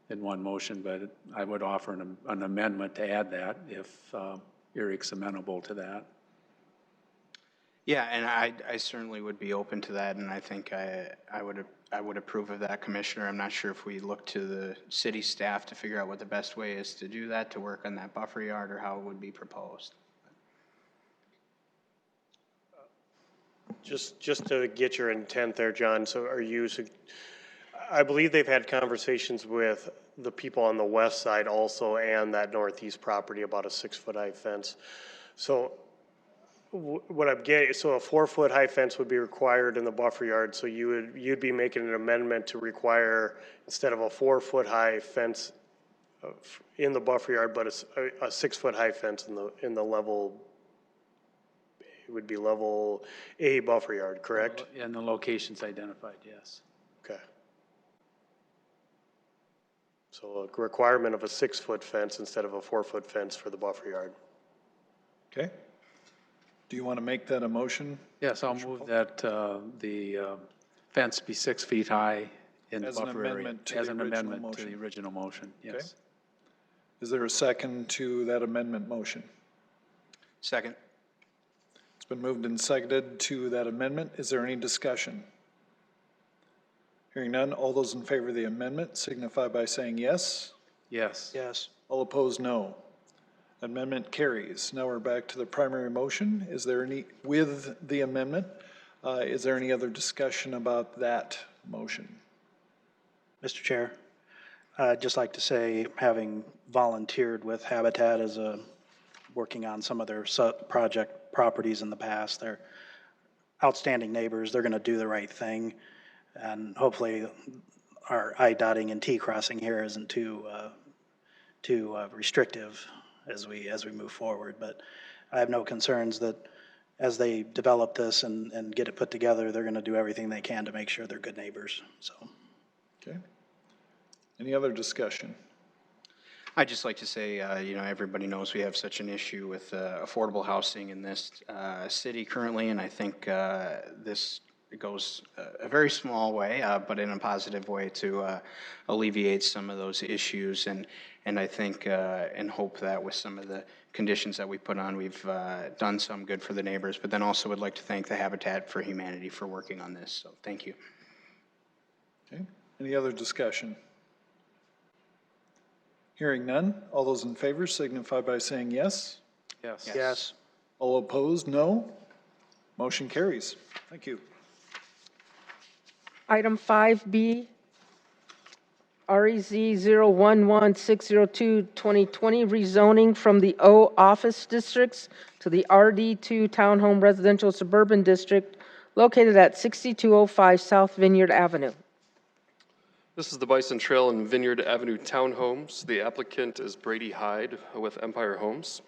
in one motion, but I would offer an amendment to add that if Eric's amenable to that. Yeah, and I certainly would be open to that, and I think I would approve of that, Commissioner. I'm not sure if we look to the city staff to figure out what the best way is to do that, to work on that buffer yard, or how it would be proposed. Just to get your intent there, John, so are you, I believe they've had conversations with the people on the west side also and that northeast property about a 6-foot high fence. So what I'm getting, so a 4-foot high fence would be required in the buffer yard, so you'd be making an amendment to require, instead of a 4-foot high fence in the buffer yard, but a 6-foot high fence in the level, it would be level A buffer yard, correct? And the locations identified, yes. Okay. So a requirement of a 6-foot fence instead of a 4-foot fence for the buffer yard. Okay. Do you want to make that a motion? Yes, I'll move that the fence be 6 feet high in the buffer area. As an amendment to the original motion, yes. Okay. Is there a second to that amendment motion? Second. It's been moved and seconded to that amendment. Is there any discussion? Hearing none, all those in favor of the amendment signify by saying yes. Yes. Yes. All opposed, no. Amendment carries. Now we're back to the primary motion. Is there any, with the amendment, is there any other discussion about that motion? Mr. Chair, I'd just like to say, having volunteered with Habitat as working on some of their project properties in the past, they're outstanding neighbors. They're going to do the right thing. And hopefully our I dotting and T crossing here isn't too restrictive as we move forward. But I have no concerns that as they develop this and get it put together, they're going to do everything they can to make sure they're good neighbors. So. Okay. Any other discussion? I'd just like to say, everybody knows we have such an issue with affordable housing in this city currently, and I think this it goes a very small way, but in a positive way to alleviate some of those issues. And I think and hope that with some of the conditions that we put on, we've done some good for the neighbors, but then also would like to thank the Habitat for Humanity for working on this. So thank you. Okay. Any other discussion? Hearing none. All those in favor signify by saying yes. Yes. Yes. All opposed, no. Motion carries. Thank you. Item 5B, REZ 011602-2020, rezoning from the O office districts to the RD2 Townhome Residential Suburban District located at 6205 South Vineyard Avenue. This is the Bison Trail and Vineyard Avenue Townhomes. The applicant is Brady Hyde with Empire Homes.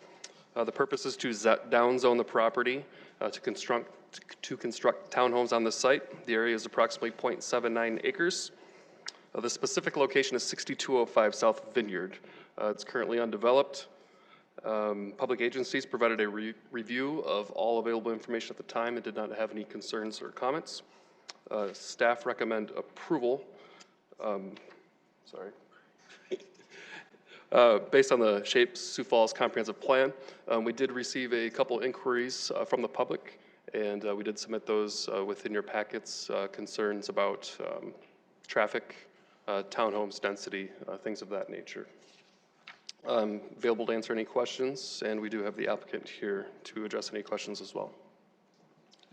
The purpose is to downzone the property to construct townhomes on the site. The area is approximately 0.79 acres. The specific location is 6205 South Vineyard. It's currently undeveloped. Public agencies provided a review of all available information at the time and did not have any concerns or comments. Staff recommend approval. Based on the Sioux Falls Comprehensive Plan, we did receive a couple inquiries from the public, and we did submit those within your packets, concerns about traffic, townhomes, density, things of that nature. Available to answer any questions, and we do have the applicant here to address any questions as well.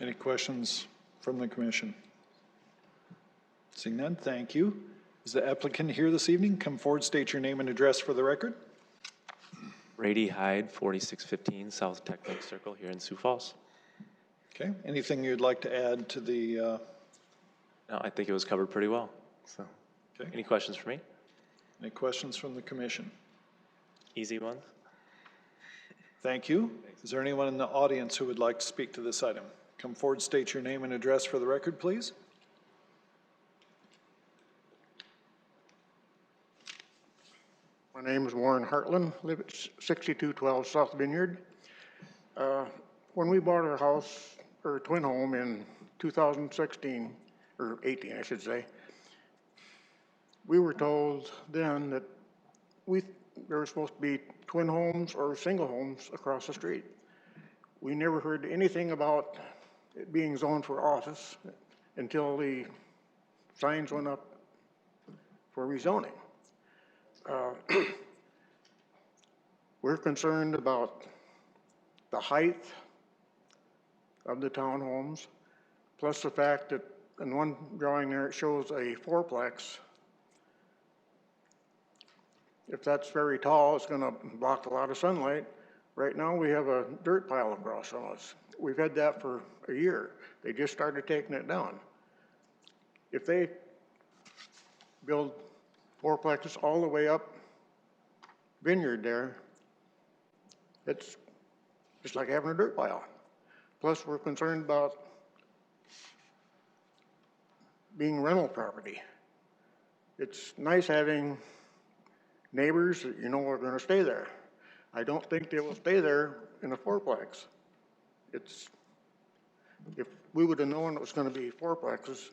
Any questions from the commission? Seeing none, thank you. Is the applicant here this evening? Come forward, state your name and address for the record. Brady Hyde, 4615 South Technic Circle here in Sioux Falls. Okay, anything you'd like to add to the? No, I think it was covered pretty well. So, okay. Any questions for me? Any questions from the commission? Easy ones. Thank you. Is there anyone in the audience who would like to speak to this item? Come forward, state your name and address for the record, please. My name is Warren Hartland, live at 6212 South Vineyard. When we bought our house, or twin home in 2016, or 18 I should say, we were told then that there were supposed to be twin homes or single homes across the street. We never heard anything about it being zoned for office until the signs went up for rezoning. We're concerned about the height of the townhomes, plus the fact that in one drawing there it shows a fourplex. If that's very tall, it's going to block a lot of sunlight. Right now we have a dirt pile across from us. We've had that for a year. They just started taking it down. If they build fourplexes all the way up Vineyard there, it's just like having a dirt pile. Plus, we're concerned about being rental property. It's nice having neighbors that you know are going to stay there. I don't think they will stay there in a fourplex. If we would have known it was going to be fourplexes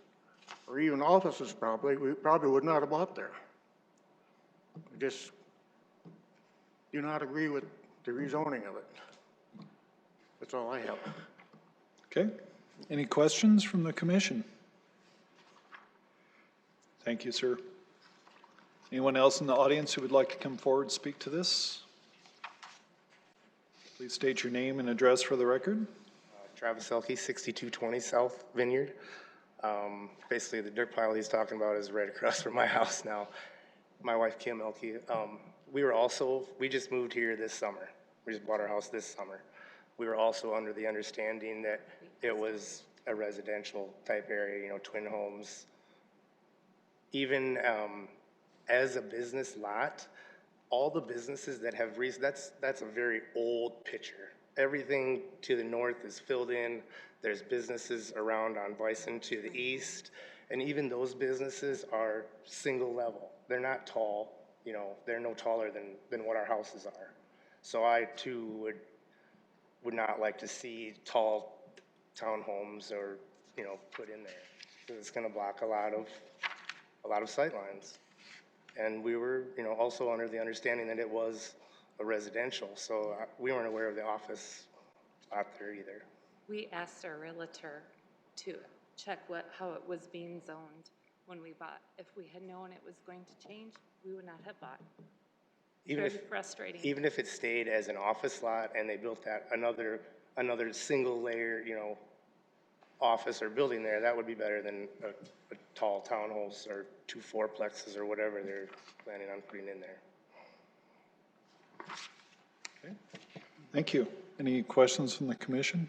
or even offices probably, we probably would not have bought there. I just do not agree with the rezoning of it. That's all I have. Okay. Any questions from the commission? Thank you, sir. Anyone else in the audience who would like to come forward and speak to this? Please state your name and address for the record. Travis Elke, 6220 South Vineyard. Basically, the dirt pile he's talking about is right across from my house now. My wife, Kim Elke. We just moved here this summer. We just bought our house this summer. We were also under the understanding that it was a residential type area, you know, twin homes. Even as a business lot, all the businesses that have that's a very old picture. Everything to the north is filled in. There's businesses around on Bison to the east, and even those businesses are single level. They're not tall, you know, they're no taller than what our houses are. So I too would not like to see tall townhomes or you know, put in there. 'Cause it's gonna block a lot of sight lines. And we were, you know, also under the understanding that it was a residential, so we weren't aware of the office out there either. We asked our realtor to check how it was being zoned when we bought. If we had known it was going to change, we would not have bought. Even Very frustrating. Even if it stayed as an office lot and they built that another single layer, you know, office or building there, that would be better than a tall townhouse or 2 fourplexes or whatever they're planning on putting in there. Okay. Thank you. Any questions from the commission?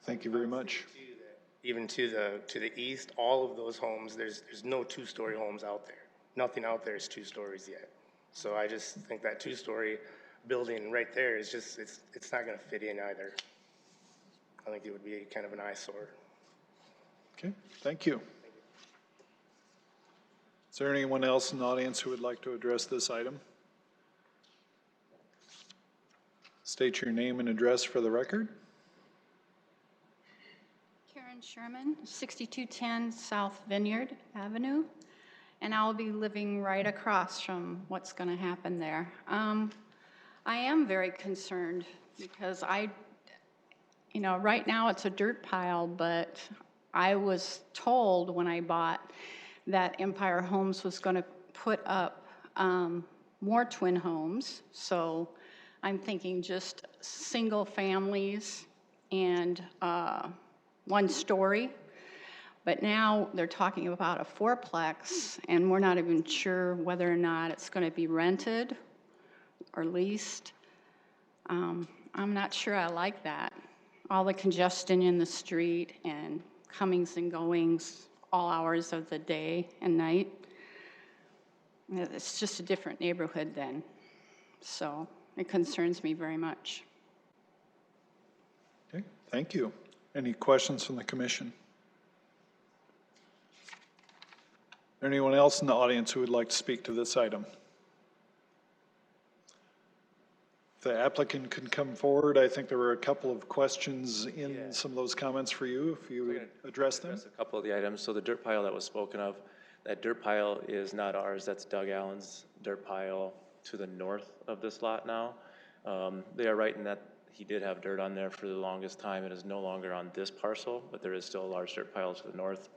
Thank you very much. Even to the east, all of those homes, there's no 2-story homes out there. Nothing out there is 2 stories yet. So I just think that 2-story building right there is just, it's not gonna fit in either. I think it would be kind of an eyesore. Okay, thank you. Is there anyone else in the audience who would like to address this item? State your name and address for the record. Karen Sherman, 6210 South Vineyard Avenue, and I'll be living right across from what's going to happen there. I am very concerned because you know, right now it's a dirt pile, but I was told when I bought that Empire Homes was going to put up more twin homes. So I'm thinking just single families and 1 story. But now they're talking about a 4-plex, and we're not even sure whether or not it's going to be rented or leased. I'm not sure I like that. All the congestion in the street and comings and goings all hours of the day and night. It's just a different neighborhood then. So it concerns me very much. Okay, thank you. Any questions from the commission? Anyone else in the audience who would like to speak to this item? If the applicant can come forward, I think there were a couple of questions in some of those comments for you, if you would address them. A couple of the items. So the dirt pile that was spoken of, that dirt pile is not ours. That's Doug Allen's dirt pile to the north of this lot now. They are right in that he did have dirt on there for the longest time. It is no longer on this parcel, but there is still a large dirt pile to the north.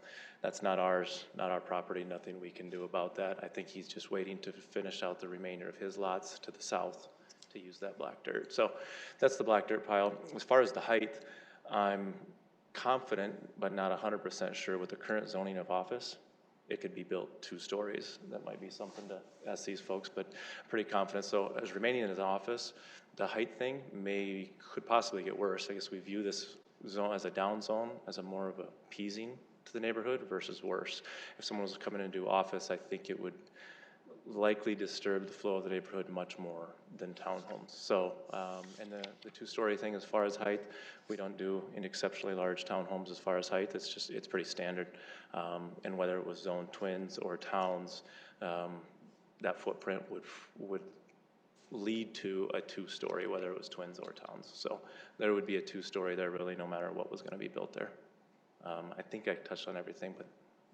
That's not ours, not our property, nothing we can do about that. I think he's just waiting to finish out the remainder of his lots to the south to use that black dirt. So that's the black dirt pile. As far as the height, I'm confident, but not 100% sure with the current zoning of office, it could be built 2 stories. That might be something to ask these folks, but pretty confident. So as remaining in his office, the height thing could possibly get worse. I guess we view this zone as a down zone, as a more of a appeasing to the neighborhood versus worse. If someone was coming into office, I think it would likely disturb the flow of the neighborhood much more than townhomes. So, and the 2-story thing as far as height, we don't do in exceptionally large townhomes as far as height. It's pretty standard. And whether it was zoned twins or towns, that footprint would lead to a 2-story, whether it was twins or towns. So there would be a 2-story there really no matter what was going to be built there. I think I touched on everything, but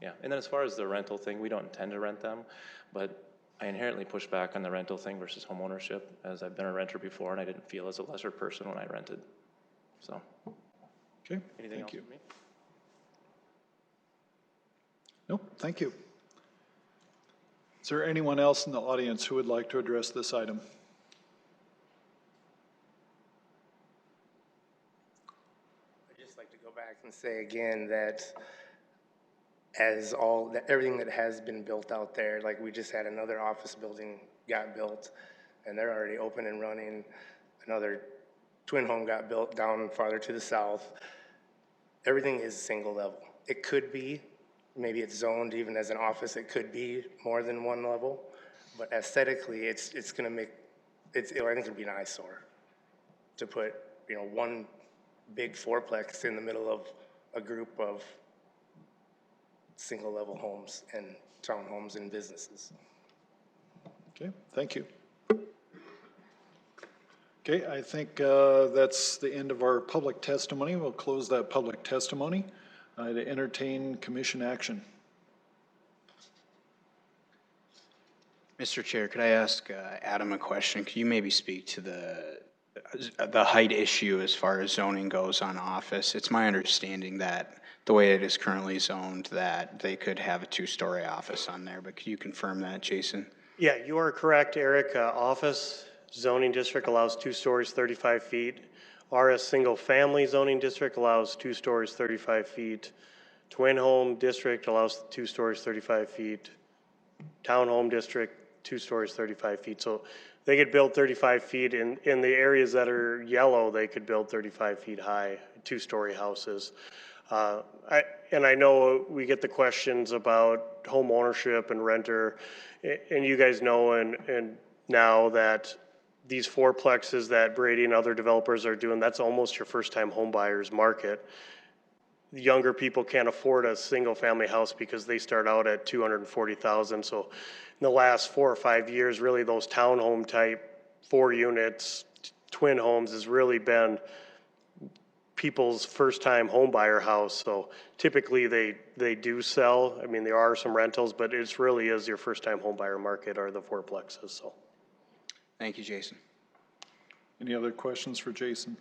yeah. And then as far as the rental thing, we don't intend to rent them, but I inherently push back on the rental thing versus home ownership, as I've been a renter before and I didn't feel as a lesser person when I rented. So. Okay, Anything else thank you. from me? Nope, thank you. Is there anyone else in the audience who would like to address this item? I'd just like to go back and say again that everything that has been built out there, like we just had another office building got built and they're already open and running. Another twin home got built down farther to the south. Everything is single level. It could be, maybe it's zoned even as an office, it could be more than 1 level, but aesthetically it's gonna make, I think it'd be an eyesore to put, you know, 1 big 4-plex in the middle of a group of single level homes and townhomes and businesses. Okay, thank you. Okay, I think that's the end of our public testimony. We'll close that public testimony to entertain commission action. Mr. Chair, could I ask Adam a question? Could you maybe speak to the height issue as far as zoning goes on office? It's my understanding that the way it is currently zoned, that they could have a two-story office on there, but could you confirm that, Jason? Yeah, you are correct, Eric. Office zoning district allows 2 stories, 35 feet. RS single family zoning district allows 2 stories, 35 feet. Twin home district allows 2 stories, 35 feet. Townhome district, 2 stories, 35 feet. So they could build 35 feet in the areas that are yellow, they could build 35 feet high, 2-story houses. I know we get the questions about home ownership and renter, and you guys know and now that these fourplexes that Brady and other developers are doing, that's almost your first-time home buyers market. Younger people can't afford a single-family house because they start out at $240,000. So in the last 4 or 5 years, really those townhome type 4 units, twin homes has really been people's first-time home buyer house. So typically they do sell. I mean, there are some rentals, but it really is your first-time home buyer market are the fourplexes. So. Thank you, Jason. Any other questions for Jason?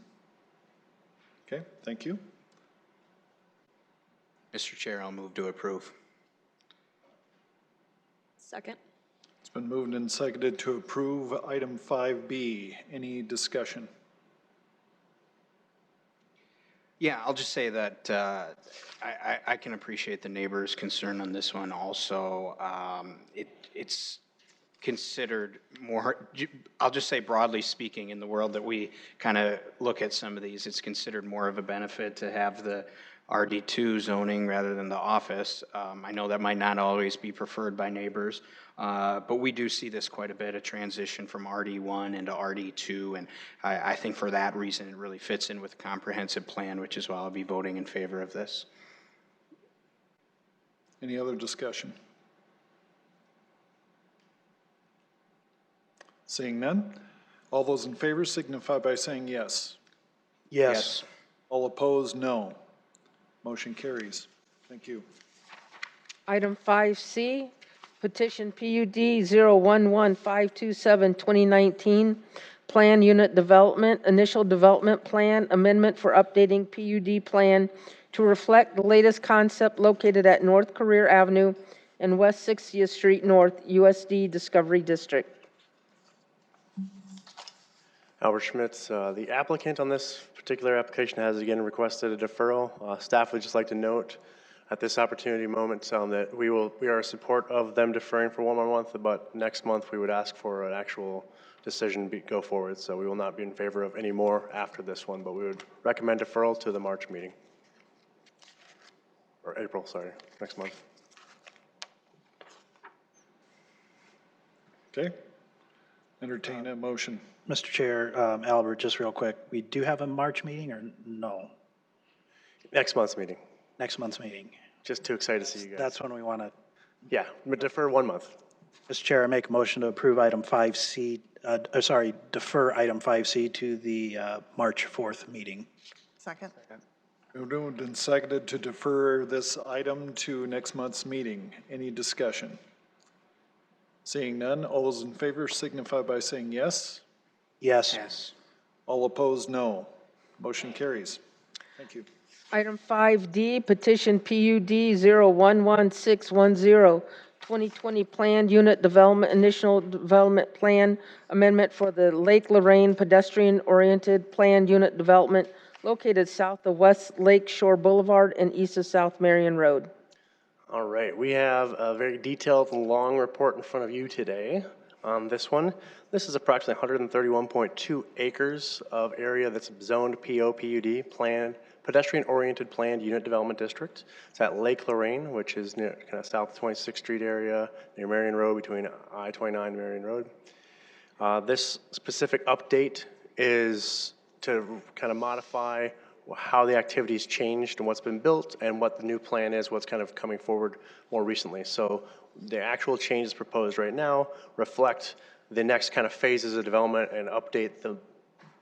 Okay, thank you. Mr. Chair, I'll move to approve. Second. It's been moved and seconded to approve item 5B. Any discussion? Yeah, I'll just say that I can appreciate the neighbor's concern on this one also. It's considered more, I'll just say broadly speaking, in the world that we kind of look at some of these, it's considered more of a benefit to have the RD2 zoning rather than the office. I know that might not always be preferred by neighbors, but we do see this quite a bit, a transition from RD1 into RD2, and I think for that reason it really fits in with the comprehensive plan, which is why I'll be voting in favor of this. Any other discussion? Seeing none, all those in favor signify by saying yes. Yes. All opposed, no. Motion carries. Thank you. Item 5C, petition PUD 011527-2019, Plan Unit Development, Initial Development Plan, Amendment for Updating PUD Plan to reflect the latest concept located at North Career Avenue and West 60th Street North, USD Discovery District. Albert Schmitz, the applicant on this particular application has again requested a deferral. Staff would just like to note at this opportunity moment that we are in support of them deferring for 1 more month, but next month we would ask for an actual decision go forward. So we will not be in favor of any more after this one, but we would recommend deferral to the March meeting. Or April, sorry, next month. Okay. Entertain a motion. Mr. Chair, Albert, just real quick, we do have a March meeting or no? Next month's meeting. Next month's meeting. Just too excited to see you guys. That's when we want to. Yeah, defer 1 month. Mr. Chair, I make a motion to approve item 5C, defer item 5C to the March 4th meeting. Second. Moved and seconded to defer this item to next month's meeting. Any discussion? Seeing none, all those in favor signify by saying yes. Yes. Yes. All opposed, no. Motion carries. Thank you. Item 5D, petition PUD 011610-2020 Planned Unit Development, Initial Development Plan Amendment for the Lake Lorraine Pedestrian-Oriented Planned Unit Development located south of West Lake Shore Boulevard and east of South Marion Road. All right, we have a very detailed and long report in front of you today on this one. This is approximately 131.2 acres of area that's zoned POPUD, planned, pedestrian-oriented planned unit development district. It's at Lake Lorraine, which is near kind of south 26th Street area, near Marion Road, between I-29 and Marion Road. This specific update is to kind of modify how the activity's changed and what's been built and what the new plan is, what's kind of coming forward more recently. So the actual changes proposed right now reflect the next kind of phases of development and update the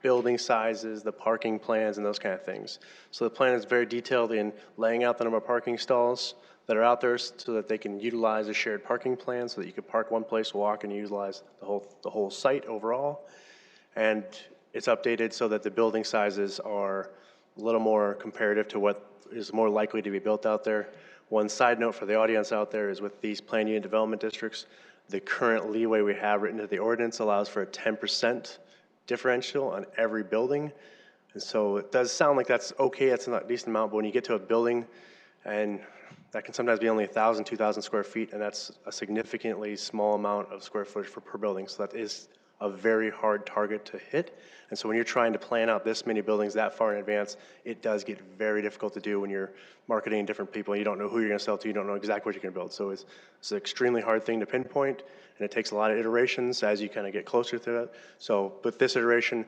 building sizes, the parking plans, and those kind of things. So the plan is very detailed in laying out the number of parking stalls that are out there so that they can utilize a shared parking plan, so that you can park one place, walk, and utilize the whole site overall. And it's updated so that the building sizes are a little more comparative to what is more likely to be built out there. One side note for the audience out there is with these planned unit development districts, the current leeway we have written into the ordinance allows for a 10% differential on every building. And so it does sound like that's okay, that's a decent amount, but when you get to a building, and that can sometimes be only 1,000, 2,000 square feet, and that's a significantly small amount of square footage per building. So that is a very hard target to hit. And so when you're trying to plan out this many buildings that far in advance, it does get very difficult to do when you're marketing different people and you don't know who you're going to sell to, you don't know exactly what you're going to build. So it's an extremely hard thing to pinpoint, and it takes a lot of iterations as you kind of get closer to it. So with this iteration,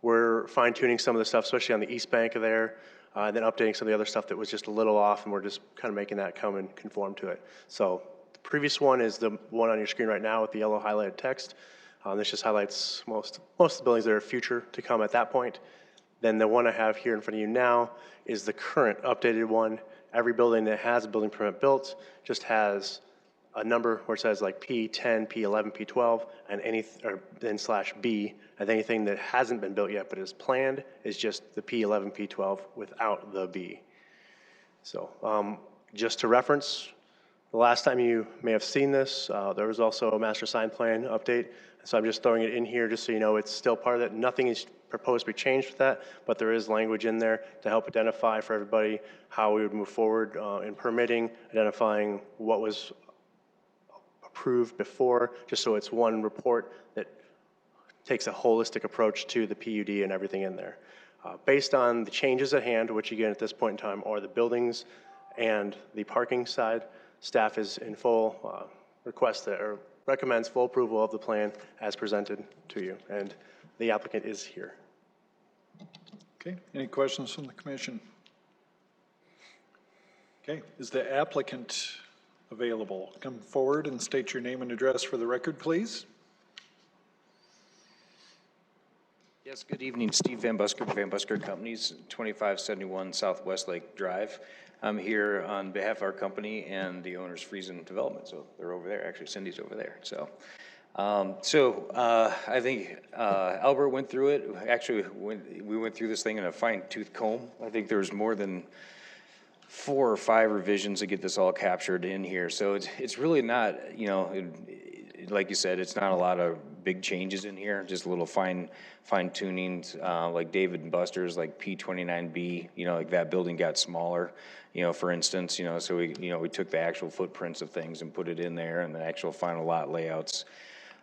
we're fine-tuning some of the stuff, especially on the east bank of there, and then updating some of the other stuff that was just a little off, and we're just kind of making that come and conform to it. So the previous one is the one on your screen right now with the yellow highlighted text. This just highlights most of the buildings that are future to come at that point. Then the one I have here in front of you now is the current updated one. Every building that has a building permit built just has a number where it says like P10, P11, P12, and then /B, and anything that hasn't been built yet but is planned is just the P11, P12 without the B. So just to reference, the last time you may have seen this, there was also a master sign plan update. So I'm just throwing it in here just so you know it's still part of that. Nothing is proposed to be changed with that, but there is language in there to help identify for everybody how we would move forward in permitting, identifying what was approved before, just so it's one report that takes a holistic approach to the PUD and everything in there. Based on the changes at hand, which again at this point in time are the buildings and the parking side, staff is in full recommends full approval of the plan as presented to you, and the applicant is here. Okay, any questions from the commission? Okay, is the applicant available? Come forward and state your name and address for the record, please. Yes, good evening. Steve Van Busker, Van Busker Companies, 2571 South Westlake Drive. I'm here on behalf of our company and the owner's Friesen Development. So they're over there. Actually, Cindy's over there. So, I think Albert went through it. Actually, we went through this thing in a fine-tooth comb. I think there's more than 4 or 5 revisions to get this all captured in here. So it's really not, like you said, it's not a lot of big changes in here, just a little fine tunings, like David and Buster's, like P29B, like that building got smaller, for instance, so we took the actual footprints of things and put it in there, and the actual final lot layouts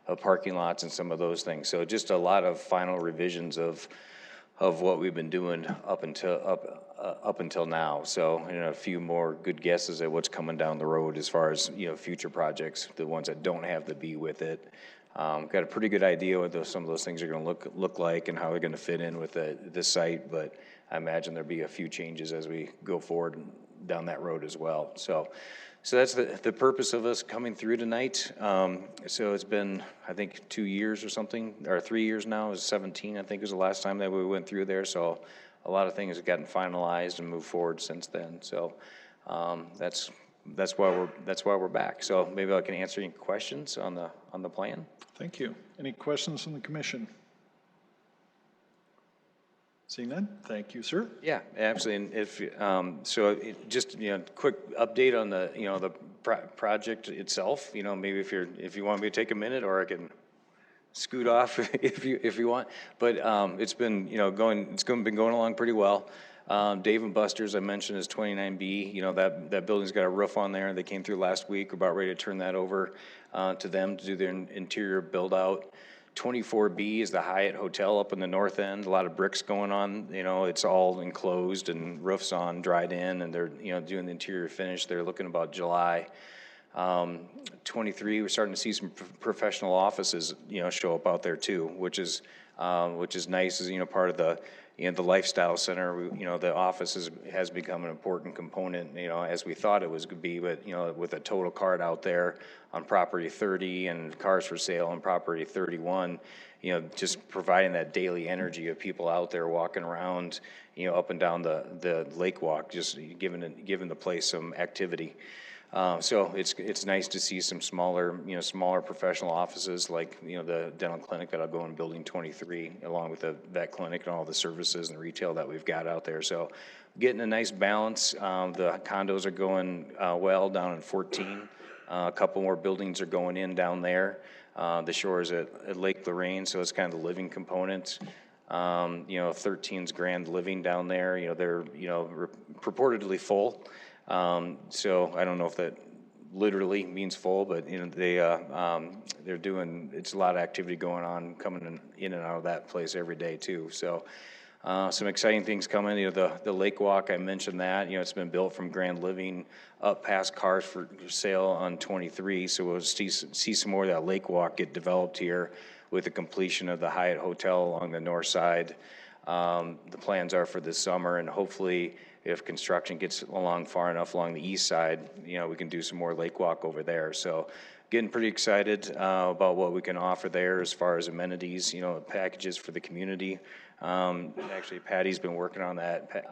of parking lots and some of those things. So just a lot of final revisions of what we've been doing up until now. So, a few more good guesses at what's coming down the road as far as, future projects, the ones that don't have the B with it. Got a pretty good idea what some of those things are going to look like and how they're going to fit in with the site, but I imagine there'll be a few changes as we go forward down that road as well. So that's the purpose of us coming through tonight. So it's been, I think, 2 years or something, or 3 years now. It was 17, I think, was the last time that we went through there. So a lot of things have gotten finalized and moved forward since then. So that's why we're back. So maybe I can answer any questions on the plan. Thank you. Any questions from the commission? Seeing none, thank you, sir. Yeah, absolutely. And if just quick update on the project itself. Maybe if you want me to take a minute, or I can scoot off if you want. But it's been been going along pretty well. Dave and Buster's, I mentioned, is 29B. That building's got a roof on there. They came through last week. We're about ready to turn that over to them to do their interior build out. 24B is the Hyatt Hotel up in the north end. A lot of bricks going on. It's all enclosed and roofs on, dried in, and they're doing the interior finish. They're looking about July. 23, we're starting to see some professional offices show up out there too, which is which is nice, is, part of the, the lifestyle center. The office has become an important component, as we thought it was going to be, but, with a total cart out there on property 30 and cars for sale on property 31, just providing that daily energy of people out there walking around, up and down the lake walk, just giving the place some activity. So it's nice to see some smaller professional offices like, the dental clinic that'll go in building 23, along with the vet clinic and all the services and retail that we've got out there. So getting a nice balance. The condos are going well down in 14. A couple more buildings are going in down there. The shores at Lake Lorraine, so it's kind of the living component. 13's Grand Living down there, they're, purportedly full. So I don't know if that literally means full, but, they're doing, it's a lot of activity going on, coming in and out of that place every day too. So, some exciting things coming, the Lake Walk, I mentioned that, it's been built from Grand Living up past cars for sale on 23. So we'll see some more of that Lake Walk get developed here with the completion of the Hyatt Hotel along the north side. The plans are for this summer, and hopefully if construction gets along far enough along the east side, we can do some more lake walk over there. So getting pretty excited about what we can offer there as far as amenities, packages for the community. Actually, Patty's been working on that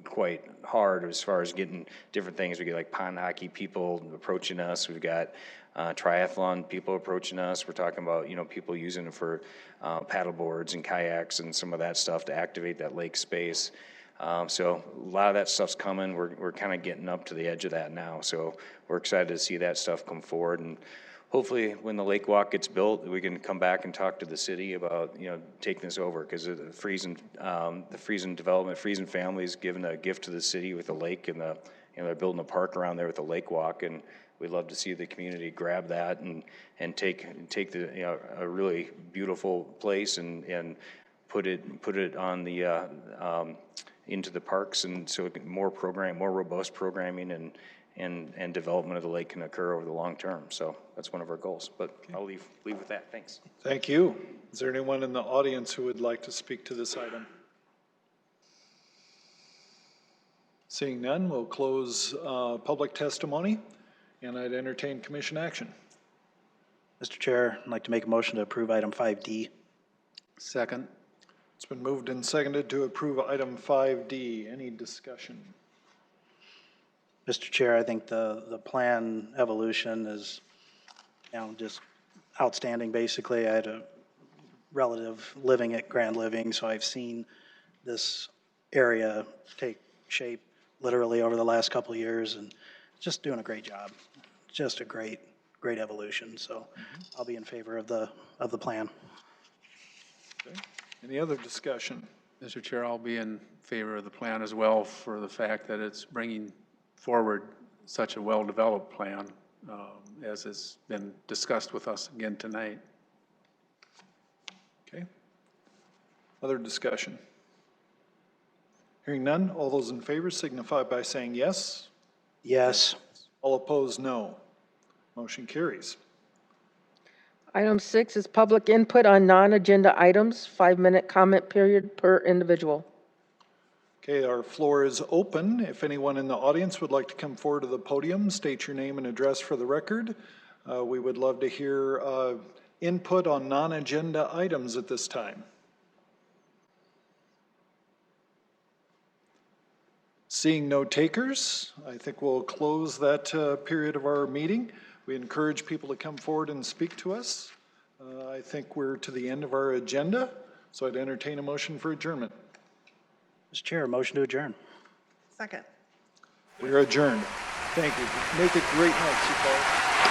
quite hard as far as getting different things. We get like pond hockey people approaching us. We've got triathlon people approaching us. We're talking about, people using it for paddle boards and kayaks and some of that stuff to activate that lake space. So a lot of that stuff's coming. We're kind of getting up to the edge of that now. So we're excited to see that stuff come forward. And hopefully when the lake walk gets built, we can come back and talk to the city about, taking this over, because the Friesen development, Friesen family's given a gift to the city with the lake, and they're building a park around there with the lake walk. And we'd love to see the community grab that and take the, a really beautiful place and put it on the, into the parks, and so more robust programming and development of the lake can occur over the long term. So that's one of our goals, but I'll leave with that. Thanks. Thank you. Is there anyone in the audience who would like to speak to this item? Seeing none, we'll close public testimony, and I'd entertain commission action. Mr. Chair, I'd like to make a motion to approve item 5D. Second. It's been moved and seconded to approve item 5D. Any discussion? Mr. Chair, I think the plan evolution is, just outstanding. Basically, I had a relative living at Grand Living, so I've seen this area take shape literally over the last couple of years, and just doing a great job. Just a great evolution. So I'll be in favor of the plan. Okay. Any other discussion? Mr. Chair, I'll be in favor of the plan as well, for the fact that it's bringing forward such a well-developed plan, as has been discussed with us again tonight. Okay. Other discussion? Hearing none, all those in favor signify by saying yes. Yes. All opposed, no. Motion carries. Item 6 is public input on non-agenda items, 5-minute comment period per individual. Okay, our floor is open. If anyone in the audience would like to come forward to the podium, state your name and address for the record. We would love to hear input on non-agenda items at this time. Seeing no takers, I think we'll close that period of our meeting. We encourage people to come forward and speak to us. I think we're to the end of our agenda, so I'd entertain a motion for adjournment. Mr. Chair, motion to adjourn. Second. We are adjourned. Thank you. Make it great night, Sioux Falls.